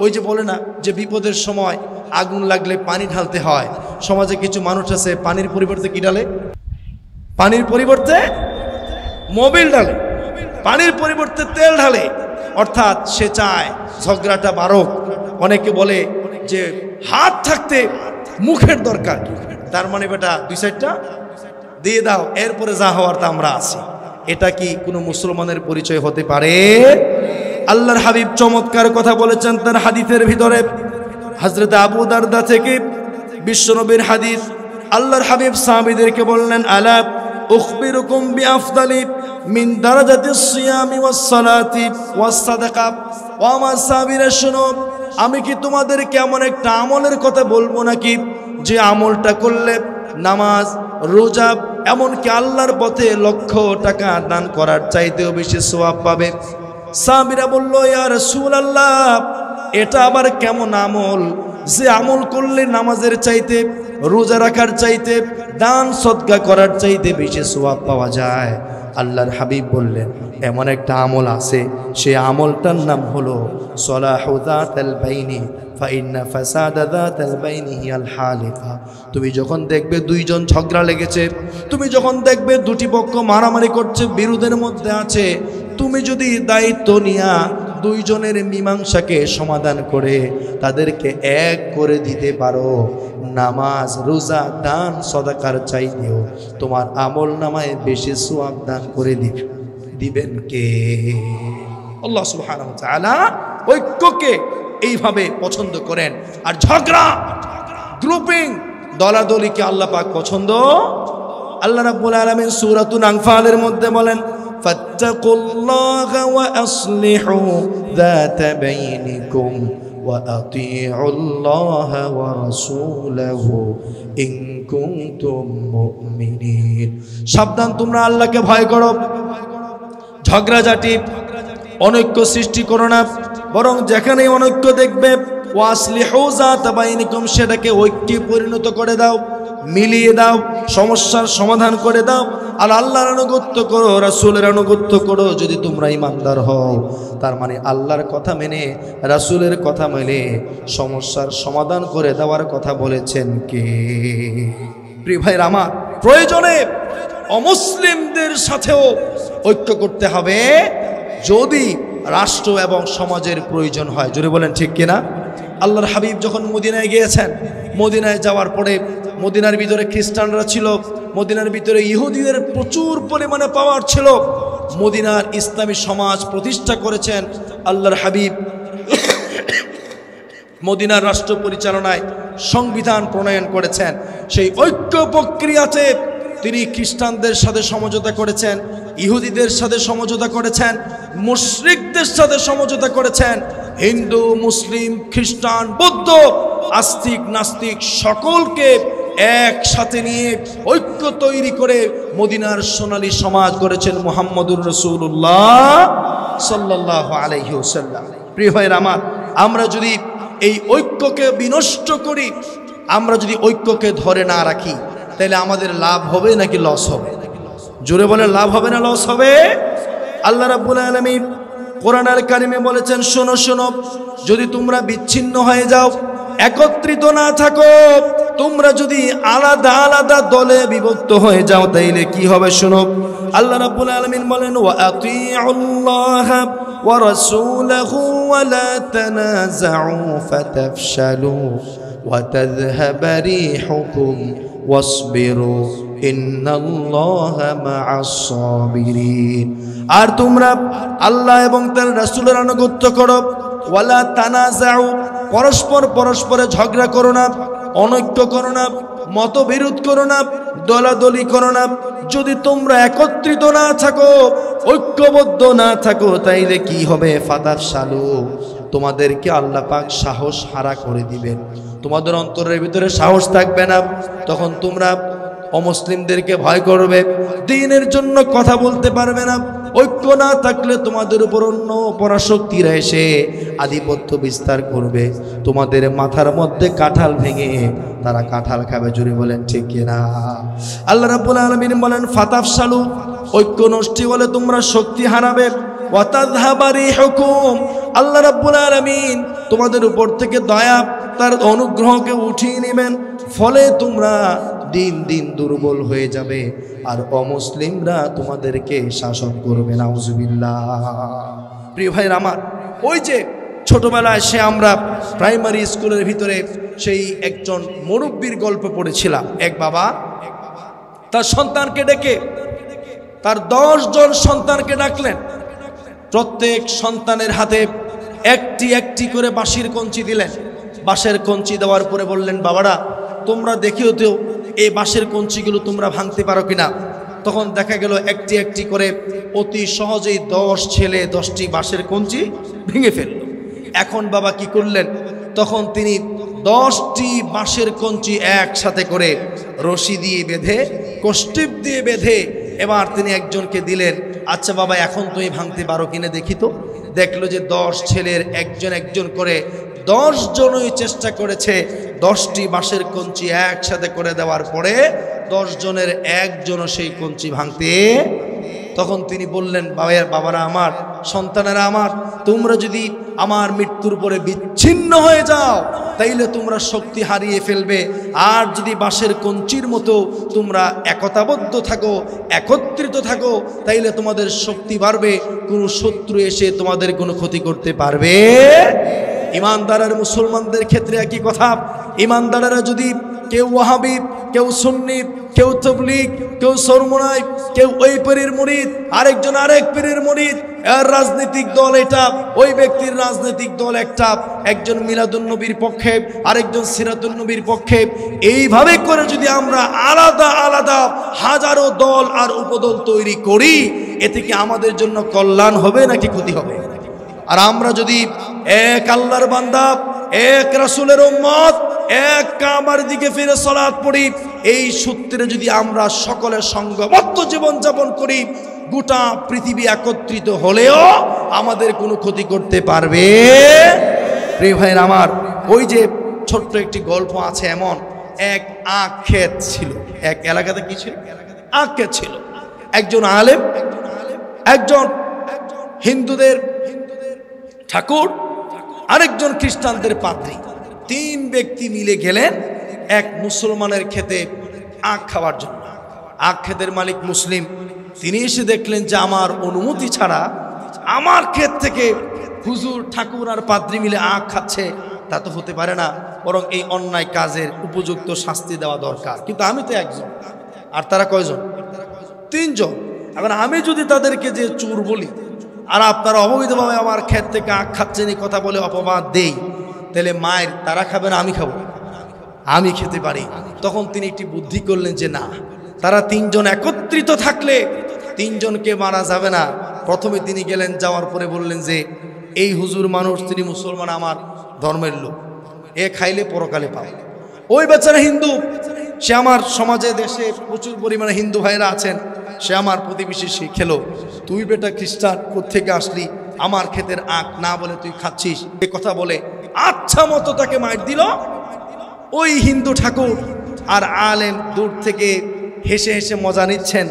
ওই যে বলে না যে বিপদের সময় আগুন লাগলে পানি ঢালতে হয়। সমাজে কিছু মানুষ আছে পানির পরিবর্তে কি ঢালে? পানির পরিবর্তে মোবিল ঢালে, পানির পরিবর্তে তেল ঢালে। অর্থাৎ সে চায় ঝগড়াটা বাড়ুক। অনেকে বলে যে হাত থাকতে মুখের দরকার, তার মানে বেটা 2 সাইডটা দিয়ে দাও, এরপরে যা হওয়ার তা আমরা আছি। এটা কি কোনো মুসলমানের পরিচয় হতে পারে? আল্লাহর হাবিব চমৎকার কথা বলেছেন তার হাদিসের ভিতরে। হযরত আবু দারদা থেকে বিশ্বনবীর হাদিস, আল্লাহর হাবিব সাহাবীদেরকে বললেন আলা উখবিরুকুম বিআফদালি মিন দারাজাতিস সিয়ামি ওয়াস সালাতি ওয়াস সাদাকা। ও আমার সাহাবীরা শোনো, আমি কি তোমাদেরকে এমন একটা আমলের কথা বলবো নাকি যে আমলটা করলে নামাজ, রোজা, এমনকি আল্লাহর পথে লক্ষ টাকা দান করার চাইতেও বেশি সওয়াব পাবে? সাহাবীরা বলল ইয়া রাসূলুল্লাহ, এটা আবার কেমন আমল যে আমল করলে নামাজের চাইতে, রোজা রাখার চাইতে, দান সদকা করার চাইতে বেশি সওয়াব পাওয়া যায়? আল্লাহর হাবিব বললেন এমন একটা আমল আছে, সে আমলটার নাম হলো সলাহু যাতাল বাইনি ফাইন্না ফাসাদা যাতাল বাইনি হিয়াল হালিকা। তুমি যখন দেখবে 2 জন ঝগড়া লেগেছে, তুমি যখন দেখবে 2টি পক্ষ মারামারি করছে, বিরোধের মধ্যে আছে, তুমি যদি দায়িত্ব নিয়া 2 জনের মীমাংসাকে সমাধান করে তাদেরকে এক করে দিতে পারো, নামাজ, রোজা, দান সদাকার চাইতেও তোমার আমল নামায় বেশি সওয়াব দান করে দিবেন কে? আল্লাহ সুবহানাহু ওয়া তাআলা ঐক্যকে এইভাবে পছন্দ করেন। আর ঝগড়া, গ্রুপিং, দলাদলিকে আল্লাহ পাক পছন্দ। আল্লাহ রাব্বুল আলামিন সূরাতুল আনফালের মধ্যে বলেন ফাত্তাকুল্লাহা ওয়া আসলিহু যাতা বাইনিকুম ওয়া আতিউল্লাহা ওয়া রাসূলাহু ইন কুনতুম মুমিনিন। সাবধান, তোমরা আল্লাহকে ভয় করো, ঝগড়াঝাটি, অনৈক্য সৃষ্টি করো না, বরং যেখানে অনৈক্য দেখবে ওয়াসলিহু যাতা বাইনিকুম, সেটাকে ঐক্যে পরিণত করে দাও, মিলিয়ে দাও, সমস্যার সমাধান করে দাও। আর আল্লাহর আনুগত্য করো, রাসূলের আনুগত্য করো। যদি তোমরা ইমানদার হও, তার মানে আল্লাহর কথা মেনে, রাসূলের কথা মেনে সমস্যার সমাধান করে দেওয়ার কথা বলেছেন কে? প্রিয় ভাইরা আমার, প্রয়োজনে অমুসলিমদের সাথেও ঐক্য করতে হবে যদি রাষ্ট্র এবং সমাজের প্রয়োজন হয়। জোরে বলেন ঠিক কিনা? আল্লাহর হাবিব যখন মদিনায় গিয়েছেন, মদিনায় যাওয়ার পরে মদিনার ভিতরে খ্রিস্টানরা ছিল, মদিনার ভিতরে ইহুদিদের প্রচুর পরিমাণে পাওয়ার ছিল। মদিনার ইসলামী সমাজ প্রতিষ্ঠা করেছেন আল্লাহর হাবিব। মদিনার রাষ্ট্র পরিচালনায় সংবিধান প্রণয়ন করেছেন। সেই ঐক্য প্রক্রিয়াতে তিনি খ্রিস্টানদের সাথে সমঝোতা করেছেন, ইহুদিদের সাথে সমঝোতা করেছেন, মুশরিকদের সাথে সমঝোতা করেছেন। হিন্দু, মুসলিম, খ্রিস্টান, বৌদ্ধ, আস্তিক, নাস্তিক সকলকে একসাথে নিয়ে ঐক্য তৈরি করে মদিনার সোনালী সমাজ করেছেন মুহাম্মদুর রাসূলুল্লাহ সাল্লাল্লাহু আলাইহি ওয়াসাল্লাম। প্রিয় ভাইরা আমার, আমরা যদি এই ঐক্যকে বিনষ্ট করি, আমরা যদি ঐক্যকে ধরে না রাখি, তাহলে আমাদের লাভ হবে নাকি লস হবে? জোরে বলে, লাভ হবে না লস হবে? আল্লাহ রাব্বুল আলামিন কোরআনুল কারীমে বলেছেন, শোনো শোনো, যদি তোমরা বিচ্ছিন্ন হয়ে যাও, একত্রিত না থাকো, তোমরা যদি আলাদা আলাদা দলে বিভক্ত হয়ে যাও, তাইলে কি হবে শোনো। আল্লাহ রাব্বুল আলামিন বলেন, ওয়া আতিউল্লাহ ওয়া রাসূলাহু ওয়া লা তানাযাউ ফাতাফশালু ওয়া তাযহাবা রিহুকুম ওয়াসবিরু ইন্নাল্লাহা মা'আস সাবিরিন। আর তোমরা আল্লাহ এবং তার রাসূলের আনুগত্য করো, ওয়ালা তানাযাউ, পরস্পর পরস্পরে ঝগড়া করো না, অনৈক্য করো না, মতবিরোধ করো না, দলাদলি করো না। যদি তোমরা একত্রিত না থাকো, ঐক্যবদ্ধ না থাকো, তাইলে কি হবে? ফাতাফশালু, তোমাদেরকে আল্লাহ পাক সাহস হারা করে দিবেন। তোমাদের অন্তরের ভিতরে সাহস থাকবে না, তখন তোমরা অমুসলিমদেরকে ভয় করবে, দ্বীনের জন্য কথা বলতে পারবে না। ঐক্য না থাকলে তোমাদের উপর অন্য পরাশক্তিরা এসে আধিপত্য বিস্তার করবে, তোমাদের মাথার মধ্যে কাঁঠাল ভেঙে তারা কাঁঠাল খাবে। জোরে বলেন ঠিক কিনা? আল্লাহ রাব্বুল আলামিন বলেন, ফাতাফশালু, ঐক্য নষ্ট হলে তোমরা শক্তি হারাবে। ওয়া তাযহাবা রিহুকুম, আল্লাহ রাব্বুল আলামিন তোমাদের উপর থেকে দয়া, তার অনুগ্রহকে উঠিয়ে নেবেন, ফলে তোমরা দিন দিন দুর্বল হয়ে যাবে, আর অমুসলিমরা তোমাদেরকে শাসন করবে। নাউজুবিল্লাহ। প্রিয় ভাইরা আমার, ওই যে ছোটবেলায় সে আমরা প্রাইমারি স্কুলের ভিতরে সেই একজন মুরব্বীর গল্প পড়েছিলাম। এক বাবা তার সন্তানকে ডেকে, তার 10 জন সন্তানকে ডাকলেন। প্রত্যেক সন্তানের হাতে একটি একটি করে বাঁশির কঞ্চি দিলেন। বাঁশের কঞ্চি দেওয়ার পরে বললেন, বাবারা তোমরা দেখিও তো এই বাঁশের কঞ্চিগুলো তোমরা ভাঙতে পারো কিনা। তখন দেখা গেল একটি একটি করে অতি সহজেই 10 ছেলে 10টি বাঁশের কঞ্চি ভেঙে ফেলল। এখন বাবা কি করলেন? তখন তিনি 10টি বাঁশের কঞ্চি একসাথে করে রশি দিয়ে বেঁধে, কষ্টিপ দিয়ে বেঁধে, এবার তিনি একজনকে দিলেন, আচ্ছা বাবা এখন তুমি ভাঙতে পারো কিনা দেখি তো। দেখলো যে 10 ছেলের একজন একজন করে 10 জনই চেষ্টা করেছে 10টি বাঁশের কঞ্চি একসাথে করে দেওয়ার পরে 10 জনের একজনও সেই কঞ্চি ভাঙতে। তখন তিনি বললেন, বাবারা আমার, সন্তানেরা আমার, তোমরা যদি আমার মৃত্যুর পরে বিচ্ছিন্ন হয়ে যাও, তাইলে তোমরা শক্তি হারিয়ে ফেলবে। আর যদি বাঁশের কঞ্চির মতো তোমরা একতাবদ্ধ থাকো, একত্রিত থাকো, তাইলে তোমাদের শক্তি বাড়বে, কোনো শত্রু এসে তোমাদের কোনো ক্ষতি করতে পারবে। ইমানদার আর মুসলমানদের ক্ষেত্রে একই কথা। ইমানদারেরা যদি কেউ ওয়াহাবি, কেউ সুন্নি, কেউ তাবলীগ, কেউ সরমনাই, কেউ ওই পীরের মুরিদ, আরেকজন আরেক পীরের মুরিদ, এর রাজনৈতিক দল এটা, ওই ব্যক্তির রাজনৈতিক দল একটা, একজন মিলাদুন নবীর পক্ষে, আরেকজন সিরাতুন নবীর পক্ষে, এইভাবে করে যদি আমরা আলাদা আলাদা হাজারো দল আর উপদল তৈরি করি, এতে কি আমাদের জন্য কল্যাণ হবে নাকি ক্ষতি হবে? আর আমরা যদি এক আল্লাহর বান্দা, এক রাসূলের উম্মত, এক কাবার দিকে ফিরে সালাত পড়ি, এই সূত্রে যদি আমরা সকলে সংঘবদ্ধ জীবন যাপন করি, গোটা পৃথিবী একত্রিত হলেও আমাদের কোনো ক্ষতি করতে পারবে। প্রিয় ভাইরা আমার, ওই যে ছোট্ট একটি গল্প আছে, এমন এক আখ ক্ষেত ছিল, এক এলাকাতে কি ছিল? আখ ক্ষেত ছিল। একজন আলেম, একজন হিন্দুদের ঠাকুর, আরেকজন খ্রিস্টানদের পাদ্রী, 3 ব্যক্তি মিলে গেলেন এক মুসলমানের খেতে আখ খাওয়ার জন্য। আখ ক্ষেতের মালিক মুসলিম, তিনি এসে দেখলেন যে আমার অনুমতি ছাড়া আমার ক্ষেত থেকে হুজুর, ঠাকুর আর পাদ্রী মিলে আখ খাচ্ছে, তা তো হতে পারে না, বরং এই অন্যায় কাজের উপযুক্ত শাস্তি দেওয়া দরকার। কিন্তু আমি তো একজন, আর তারা কয়জন? 3 জন। এখন আমি যদি তাদেরকে যে চোর বলি আর আপনারা অবৈধভাবে আমার ক্ষেত থেকে আখ খাচ্ছেন এই কথা বলে অপবাদ দেই, তাহলে মায়ের তারা খাবে না আমি খাবো? আমি খেতে পারি। তখন তিনি একটি বুদ্ধি করলেন যে না, তারা 3 জন একত্রিত থাকলে 3 জনকে মারা যাবে না। প্রথমে তিনি গেলেন, যাওয়ার পরে বললেন যে এই হুজুর মানুষ, তিনি মুসলমান, আমার ধর্মের লোক, এ খাইলে পরকালে পাবে। ওই বেচারা হিন্দু, সে আমার সমাজে দেশে প্রচুর পরিমাণে হিন্দু ভাইরা আছেন, সে আমার প্রতিবেশী, সে খেলো। তুই বেটা খ্রিস্টান কোত্থেকে আসলি, আমার ক্ষেতের আখ না বলে তুই খাচ্ছিস, এ কথা বলে আচ্ছা মতো তাকে মার দিল। ওই হিন্দু ঠাকুর আর আলেম দূর থেকে হেসে হেসে মজা নিচ্ছেন,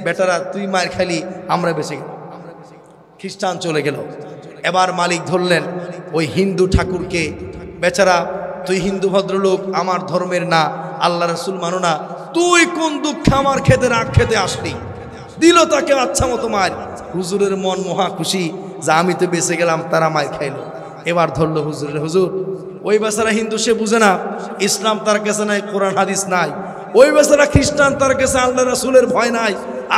বেটারা তুই মার খালি, আমরা বেঁচে গেল। খ্রিস্টান চলে গেল। এবার মালিক ধরলেন ওই হিন্দু ঠাকুরকে, বেচারা তুই হিন্দু ভদ্রলোক, আমার ধর্মের না, আল্লাহ রাসূল মানো না, তুই কোন দুঃখে আমার ক্ষেতের আখ খেতে আসলি? দিল তাকে আচ্ছা মতো মার। হুজুরের মন মহা খুশি যে আমি তো বেঁচে গেলাম, তারা মার খাইলো। এবার ধরলো হুজুরের, হুজুর ওই বেচারা হিন্দু, সে বুঝে না ইসলাম তার কাছে নাই, কোরআন হাদিস নাই। ওই বেচারা খ্রিস্টান, তার কাছে আল্লাহ রাসূলের ভয় নাই।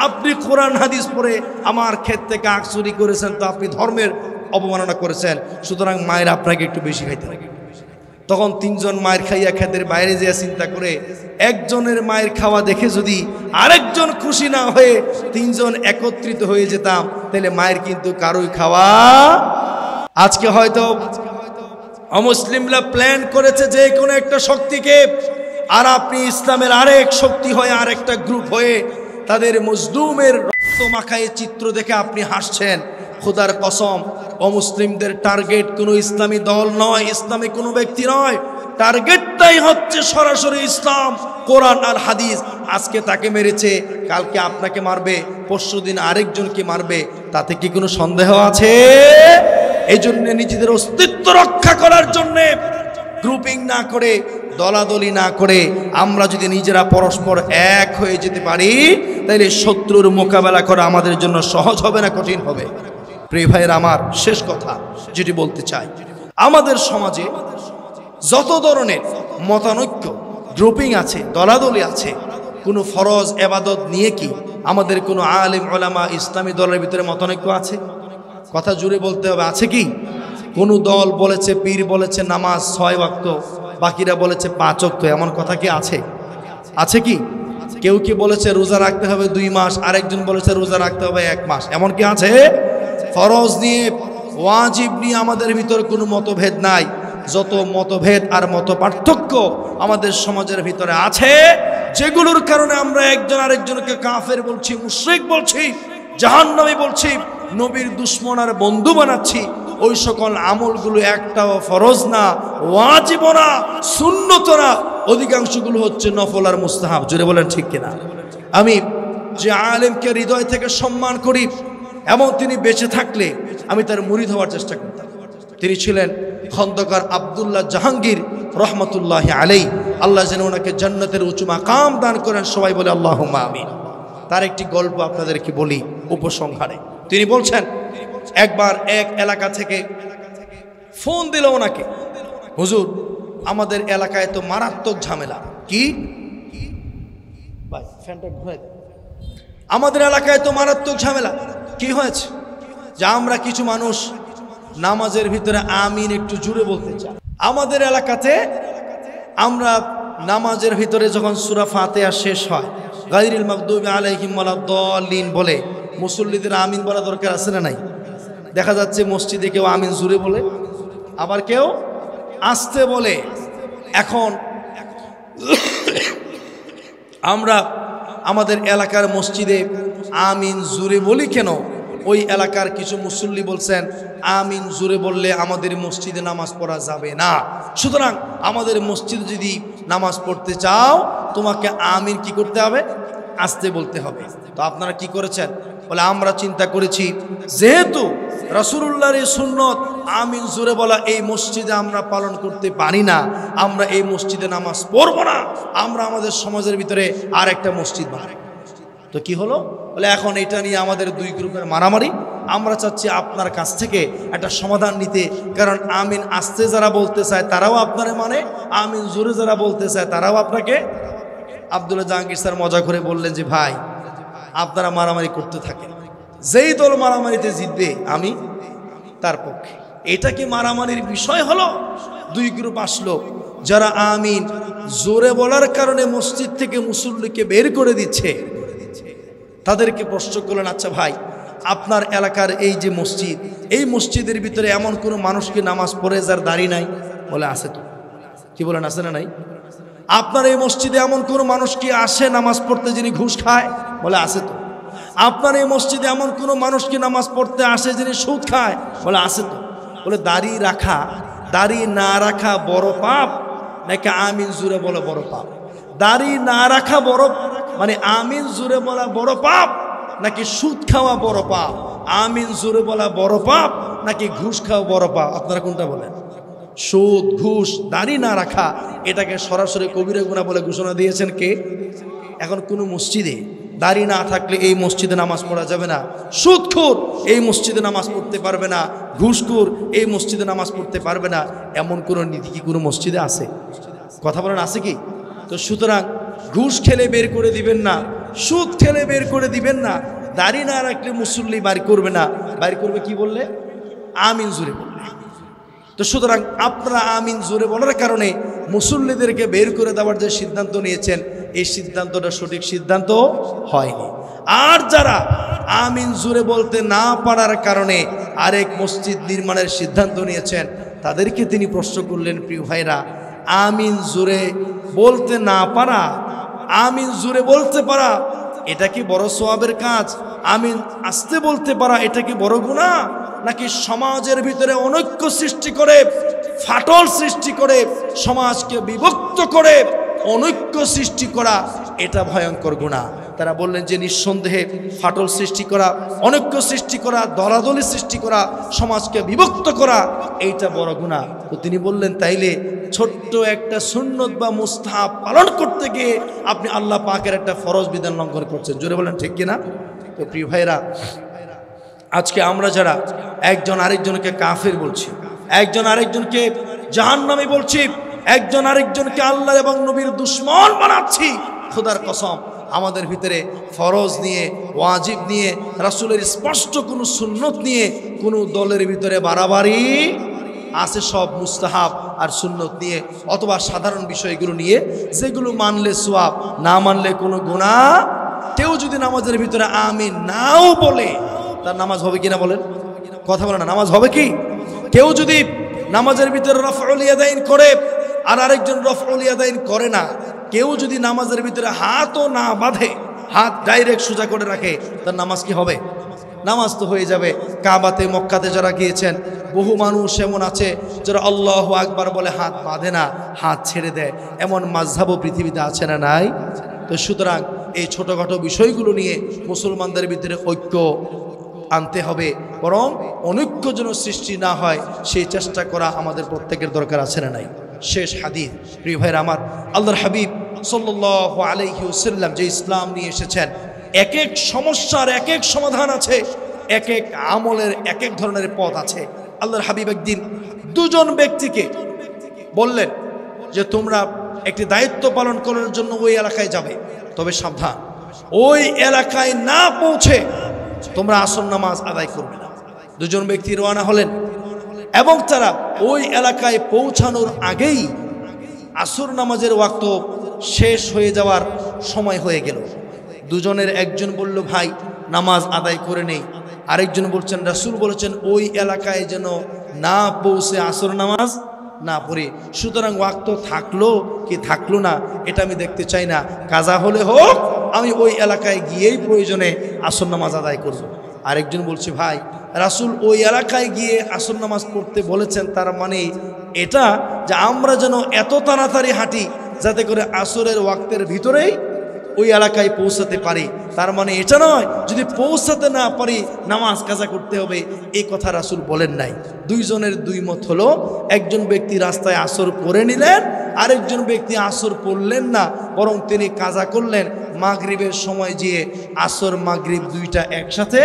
আপনি কোরআন হাদিস পড়ে আমার ক্ষেত থেকে আখ চুরি করেছেন, তো আপনি ধর্মের অবমাননা করেছেন, সুতরাং মায়ের আপনাকে একটু বেশি খাইতে হবে। তখন 3 জন মায়ের খাইয়া ক্ষেতের বাইরে যেয়ে চিন্তা করে, একজনের মায়ের খাওয়া দেখে যদি আরেকজন খুশি না হয়ে 3 জন একত্রিত হয়ে যেতাম, তাহলে মায়ের কিন্তু কারোই খাওয়া। আজকে হয়তো অমুসলিমরা প্ল্যান করেছে যে কোনো একটা শক্তিকে, আর আপনি ইসলামের আরেক শক্তি হয়ে, আরেকটা গ্রুপ হয়ে তাদের মজলুমের রক্ত মাখায় চিত্র দেখে আপনি হাসছেন। খোদার কসম, অমুসলিমদের টার্গেট কোনো ইসলামী দল নয়, ইসলামী কোনো ব্যক্তি নয়, টার্গেটটাই হচ্ছে সরাসরি ইসলাম, কোরআন আর হাদিস। আজকে তাকে মেরেছে, কালকে আপনাকে মারবে, পরশুদিন আরেকজনকে মারবে, তাতে কি কোনো সন্দেহ আছে? এই জন্য নিজেদের অস্তিত্ব রক্ষা করার জন্যে গ্রুপিং না করে, দলাদলি না করে, আমরা যদি নিজেরা পরস্পর এক হয়ে যেতে পারি, তাহলে শত্রুর মোকাবেলা করা আমাদের জন্য সহজ হবে না কঠিন হবে? প্রিয় ভাইয়ের আমার, শেষ কথা যেটি বলতে চাই, আমাদের সমাজে যত ধরনের মতানৈক্য, গ্রুপিং আছে, দলাদলি আছে, কোনো ফরজ এবাদত নিয়ে কি আমাদের কোনো আলেম ওলামা ইসলামী দলের ভিতরে মতানৈক্য আছে? কথা জুড়ে বলতে হবে, আছে কি? কোনো দল বলেছে, পীর বলেছে নামাজ 6 ওয়াক্ত, বাকিরা বলেছে 5 ওয়াক্ত, এমন কথা কি আছে? আছে কি? কেউ কি বলেছে রোজা রাখতে হবে 2 মাস, আরেকজন বলেছে রোজা রাখতে হবে 1 মাস, এমন কি আছে? ফরজ নিয়ে, ওয়াজিব নিয়ে আমাদের ভিতরে কোনো মতভেদ নাই। যত মতভেদ আর মত পার্থক্য আমাদের সমাজের ভিতরে আছে, যেগুলোর কারণে আমরা একজন আরেকজনকে কাফের বলছি, মুশরিক বলছি, জাহান্নামী বলছি, নবীর দুশমন আর বন্ধু বানাচ্ছি, ওই সকল আমলগুলো একটাও ফরজ না, ওয়াজিব না, সুন্নত না, অধিকাংশগুলো হচ্ছে নফল আর মুস্তাহাব। জোরে বলেন ঠিক কিনা? আমি যে আলেমকে হৃদয় থেকে সম্মান করি এবং তিনি বেঁচে থাকলে আমি তার মুরিদ হওয়ার চেষ্টা করতাম। তিনি ছিলেন খন্দকার আব্দুল্লাহ জাহাঙ্গীর রহমতুল্লাহ আলাই। আল্লাহ যেন ওনাকে জান্নাতের উঁচু মাকাম দান করেন, সবাই বলে আল্লাহুম্মা আমিন। তার একটি গল্প আপনাদেরকে বলি উপসংহারে। তিনি বলছেন, একবার এক এলাকা থেকে ফোন দিল ওনাকে, হুজুর আমাদের এলাকায় তো মারাত্মক ঝামেলা। কি ভাই, ফ্যানটা ঘুরে দেন। আমাদের এলাকায় তো মারাত্মক ঝামেলা। কি হয়েছে? যে আমরা কিছু মানুষ নামাজের ভিতরে আমিন একটু জুড়ে বলতে চাই। আমাদের এলাকাতে আমরা নামাজের ভিতরে যখন সূরা ফাতিহা শেষ হয়, গায়রিল মাগদুবি আলাইহিম ওয়ালাদ-দাল্লিন বলে মুসল্লিদের আমিন বলা দরকার আছে না নাই? দেখা যাচ্ছে মসজিদে কেউ আমিন জুড়ে বলে, আবার কেউ আস্তে বলে। এখন আমরা আমাদের এলাকার মসজিদে আমিন জুড়ে বলি কেন? ওই এলাকার কিছু মুসল্লি বলছেন আমিন জুড়ে বললে আমাদের মসজিদে নামাজ পড়া যাবে না, সুতরাং আমাদের মসজিদে যদি নামাজ পড়তে চাও তোমাকে আমিন কি করতে হবে? আস্তে বলতে হবে। তো আপনারা কি করেছেন? বলে আমরা চিন্তা করেছি যেহেতু রাসূলুল্লাহর এই সুন্নত আমিন জুড়ে বলা এই মসজিদে আমরা পালন করতে পারি না, আমরা এই মসজিদে নামাজ পড়ব না, আমরা আমাদের সমাজের ভিতরে আর একটা মসজিদ বানাই। তো কি হলো? বলে এখন এটা নিয়ে আমাদের দুই গ্রুপের মারামারি। আমরা চাচ্ছি আপনার কাছ থেকে একটা সমাধান নিতে, কারণ আমিন আস্তে যারা বলতে চায় তারাও আপনারে মানে, আমিন জোরে যারা বলতে চায় তারাও আপনাকে। আব্দুল্লাহ জাহাঙ্গীর স্যার মজা করে বললেন যে ভাই আপনারা মারামারি করতে থাকেন, যেই দল মারামারিতে জিতবে আমি তার পক্ষে। এটা কি মারামারির বিষয় হলো? দুই গ্রুপ আসলো, যারা আমিন জোরে বলার কারণে মসজিদ থেকে মুসল্লিকে বের করে দিচ্ছে, তাদেরকে প্রশ্ন করলেন, আচ্ছা ভাই আপনার এলাকার এই যে মসজিদ, এই মসজিদের ভিতরে এমন কোনো মানুষকে নামাজ পড়ে যার দাড়ি নাই? বলে আছে তো। কি বলেন, আছে না নাই? আপনার এই মসজিদে এমন কোনো মানুষ কি আসে নামাজ পড়তে যিনি ঘুষ খায়? বলে আছে তো। আপনার এই মসজিদে এমন কোনো মানুষ কি নামাজ পড়তে আসে যিনি সুদ খায়? বলে আছে তো। বলে দাড়ি রাখা, দাড়ি না রাখা বড় পাপ নাকি আমিন জুড়ে বলা বড় পাপ? দাড়ি না রাখা বড় মানে আমিন জুড়ে বলা বড় পাপ, নাকি সুদ খাওয়া বড় পাপ? আমিন জুড়ে বলা বড় পাপ নাকি ঘুষ খাওয়া বড় পাপ? আপনারা কোনটা বলেন? সুদ, ঘুষ, দাড়ি না রাখা এটাকে সরাসরি কবিরা গুনাহ বলে ঘোষণা দিয়েছেন কে? এখন কোনো মসজিদে দাড়ি না থাকলে এই মসজিদে নামাজ পড়া যাবে না, সুদখোর এই মসজিদে নামাজ পড়তে পারবে না, ঘুষখোর এই মসজিদে নামাজ পড়তে পারবে না, এমন কোনো নীতি কি কোনো মসজিদে আছে? কথা বলেন, আছে কি? তো সুতরাং ঘুষ খেলে বের করে দিবেন না, সুদ খেলে বের করে দিবেন না, দাড়ি না রাখলে মুসল্লি বাইর করবে না। বাইর করবে কি বললে? আমিন জোরে বললে। তো সুতরাং আপনারা আমিন জোরে বলার কারণে মুসল্লিদেরকে বের করে দেওয়ার যে সিদ্ধান্ত নিয়েছেন, এই সিদ্ধান্তটা সঠিক সিদ্ধান্ত হয়নি। আর যারা আমিন জোরে বলতে না পারার কারণে আরেক মসজিদ নির্মাণের সিদ্ধান্ত নিয়েছেন, তাদেরকে তিনি প্রশ্ন করলেন, প্রিয় ভাইরা, আমিন জোরে বলতে না পারা, আমিন জোরে বলতে পারা এটা কি বড় সওয়াবের কাজ? আমিন আস্তে বলতে পারা এটা কি বড় গুনাহ? নাকি সমাজের ভিতরে অনৈক্য সৃষ্টি করে, ফাটল সৃষ্টি করে, সমাজকে বিভক্ত করে অনৈক্য সৃষ্টি করা এটা ভয়ঙ্কর গুনাহ? তারা বললেন যে নিঃসন্দেহে ফাটল সৃষ্টি করা, অনৈক্য সৃষ্টি করা, দলাদলি সৃষ্টি করা, সমাজকে বিভক্ত করা এইটা বড় গুনাহ। তো তিনি বললেন তাইলে ছোট্ট একটা সুন্নত বা মুস্তাহাব পালন করতে গিয়ে আপনি আল্লাহ পাকের একটা ফরজ বিধান লঙ্ঘন করছেন। জোরে বলেন ঠিক কিনা? তো প্রিয় ভাইরা, আজকে আমরা যারা একজন আরেকজনকে কাফের বলছি, একজন আরেকজনকে জাহান্নামী বলছি, একজন আরেকজনকে আল্লাহ এবং নবীর দুশ্মন বানাচ্ছি, খোদার কসম আমাদের ভিতরে ফরজ নিয়ে, ওয়াজিব নিয়ে, রাসূলের স্পষ্ট কোনো সুন্নত নিয়ে কোনো দলের ভিতরে বাড়াবাড়ি আছে, সব মুস্তাহাব আর সুন্নত নিয়ে অথবা সাধারণ বিষয়গুলো নিয়ে, যেগুলো মানলে সওয়াব, না মানলে কোনো গুনাহ। কেউ যদি নামাজের ভিতরে আমিন নাও বলে তার নামাজ হবে কিনা বলেন? কথা বলে না, নামাজ হবে কি? কেউ যদি নামাজের ভিতরে রফউল ইয়াদাইন করে আর আরেকজন রফউল ইয়াদাইন করে না, কেউ যদি নামাজের ভিতরে হাতও না বাঁধে, হাত ডাইরেক্ট সোজা করে রাখে, তার নামাজ কি হবে? নামাজ তো হয়ে যাবে। কাবাতে, মক্কাতে যারা গিয়েছেন, বহু মানুষ এমন আছে যারা আল্লাহু আকবার বলে হাত বাঁধে না, হাত ছেড়ে দেয়। এমন মাযহাবও পৃথিবীতে আছে না নাই? তো সুতরাং এই ছোটোখাটো বিষয়গুলো নিয়ে মুসলমানদের ভিতরে ঐক্য আনতে হবে, বরং অনৈক্য যেন সৃষ্টি না হয় সেই চেষ্টা করা আমাদের প্রত্যেকের দরকার আছে না নাই? শেষ হাদিস, প্রিয় ভাইরা আমার, আল্লাহর হাবিব সাল্লাল্লাহু আলাইহি ওয়াসাল্লাম যে ইসলাম নিয়ে এসেছেন, এক এক সমস্যার এক এক সমাধান আছে, এক এক আমলের এক এক ধরনের পথ আছে। আল্লাহর হাবিব একদিন দুজন ব্যক্তিকে বললেন যে তোমরা একটি দায়িত্ব পালন করার জন্য ওই এলাকায় যাবে, তবে সাবধান, ওই এলাকায় না পৌঁছে তোমরা আসর নামাজ আদায় করবে না। দুজন ব্যক্তি রওনা হলেন এবং তারা ওই এলাকায় পৌঁছানোর আগেই আসর নামাজের ওয়াক্ত শেষ হয়ে যাওয়ার সময় হয়ে গেল। দুজনের একজন বলল, ভাই নামাজ আদায় করে নেই। আরেকজন বলছেন, রাসূল বলেছেন ওই এলাকায় যেন না পৌঁছে আসর নামাজ না পড়ে, সুতরাং ওয়াক্ত থাকলো কি থাকলো না এটা আমি দেখতে চাই না, কাজা হলে হোক, আমি ওই এলাকায় গিয়েই প্রয়োজনে আসর নামাজ আদায় করব। আরেকজন বলছে, ভাই রাসূল ওই এলাকায় গিয়ে আসর নামাজ পড়তে বলেছেন, তার মানে এটা যে আমরা যেন এত তাড়াতাড়ি হাঁটি যাতে করে আসরের ওয়াক্তের ভিতরেই ওই এলাকায় পৌঁছাতে পারি, তার মানে এটা নয় যদি পৌঁছাতে না পারি নামাজ কাজা করতে হবে, এই কথা রাসূল বলেন নাই। দুইজনের দুই মত হলো, একজন ব্যক্তি রাস্তায় আসর পড়ে নিলেন, আরেকজন ব্যক্তি আসর পড়লেন না, বরং তিনি কাজা করলেন, মাগরিবের সময় গিয়ে আসর মাগরিব দুইটা একসাথে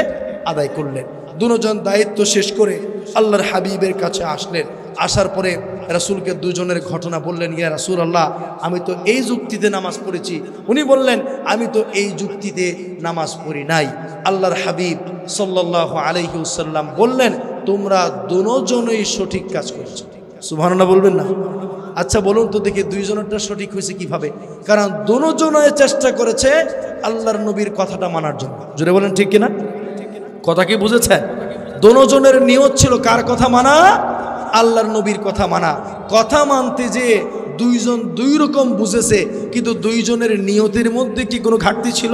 আদায় করলেন। দুজন দায়িত্ব শেষ করে আল্লাহর হাবিবের কাছে আসলেন। আসার পরে রাসূলকে দুজনের ঘটনা বললেন, ইয়া রাসূলুল্লাহ, আমি তো এই যুক্তিতে নামাজ পড়েছি। উনি বললেন, আমি তো এই যুক্তিতে নামাজ পড়ি নাই। আল্লাহর হাবিব সাল্লাল্লাহু আলাইহি ওয়াসাল্লাম বললেন, তোমরা দুজনেই সঠিক কাজ করেছো। সুবহানাল্লাহ বলবেন না? আচ্ছা বলুন তো দেখি দুইজনেরটা সঠিক হয়েছে কিভাবে? কারণ দুজনে চেষ্টা করেছে আল্লাহর নবীর কথাটা মানার জন্য। জোরে বলেন ঠিক কিনা? কথা কি বুঝেছেন? দুজনের নিয়ত ছিল কার কথা মানা? আল্লাহর নবীর কথা মানা। কথা মানতে যে দুইজন দুই রকম বুঝেছে, কিন্তু দুইজনের নিয়তের মধ্যে কি কোনো ঘাটতি ছিল?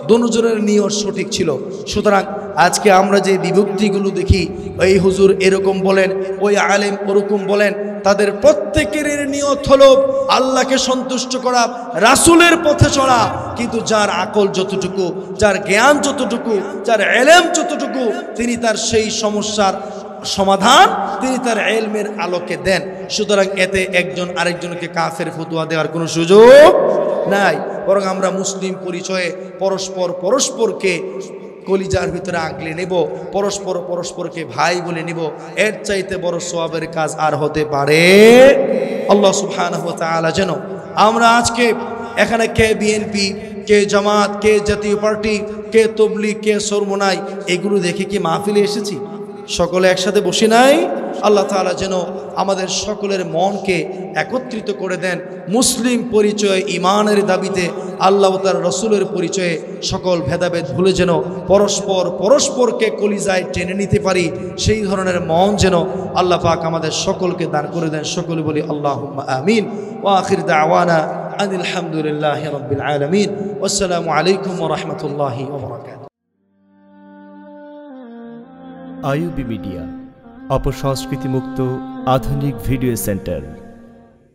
দুজনের নিয়ত সঠিক ছিল। সুতরাং আজকে আমরা যে বিভক্তিগুলো দেখি, এই হুজুর এরকম বলেন, ওই আলেম ওরকম বলেন, তাদের প্রত্যেকের নিয়ত হলো আল্লাহকে সন্তুষ্ট করা, রাসূলের পথে চলা। কিন্তু যার আকল যতটুকু, যার জ্ঞান যতটুকু, যার ইলম যতটুকু, তিনি তার সেই সমস্যার সমাধান তিনি তার ইলমের আলোকে দেন। সুতরাং এতে একজন আরেকজনকে কাফের ফতোয়া দেওয়ার কোনো সুযোগ নাই, বরং আমরা মুসলিম পরিচয়ে পরস্পরকে কলিজার ভিতরে আগলে নেব, পরস্পরকে ভাই বলে নিব। এর চাইতে বড় সওয়াবের কাজ আর হতে পারে? আল্লাহ সুবহানাহু ওয়া তাআলা যেন আমরা আজকে এখানে কে বিএনপি, কে জামাত, কে জাতীয় পার্টি, কে তবলিগ, কে সরমনাই, এগুলো দেখে কি মাহফিলে এসেছি? সকলে একসাথে বসে নাই। আল্লাহ তাআলা যেন আমাদের সকলের মনকে একত্রিত করে দেন মুসলিম পরিচয়, ইমানের দাবিতে, আল্লাহ ও তার রসুলের পরিচয়ে সকল ভেদাভেদ ভুলে যেন পরস্পরকে কলিজায় টেনে নিতে পারি, সেই ধরনের মন যেন আল্লাহ পাক আমাদের সকলকে দান করে দেন। সকলে বলি আল্লাহুম্মা আমিন। ওয়া আখির দাওয়ানা আনিল হামদুলিল্লাহি রাব্বিল আলামিন। আসসালামু আলাইকুম ওয়া রাহমাতুল্লাহি ওয়া বারাকাতুহু। আইইউবি মিডিয়া, অপসংস্কৃতি মুক্ত আধুনিক ভিডিও সেন্টার।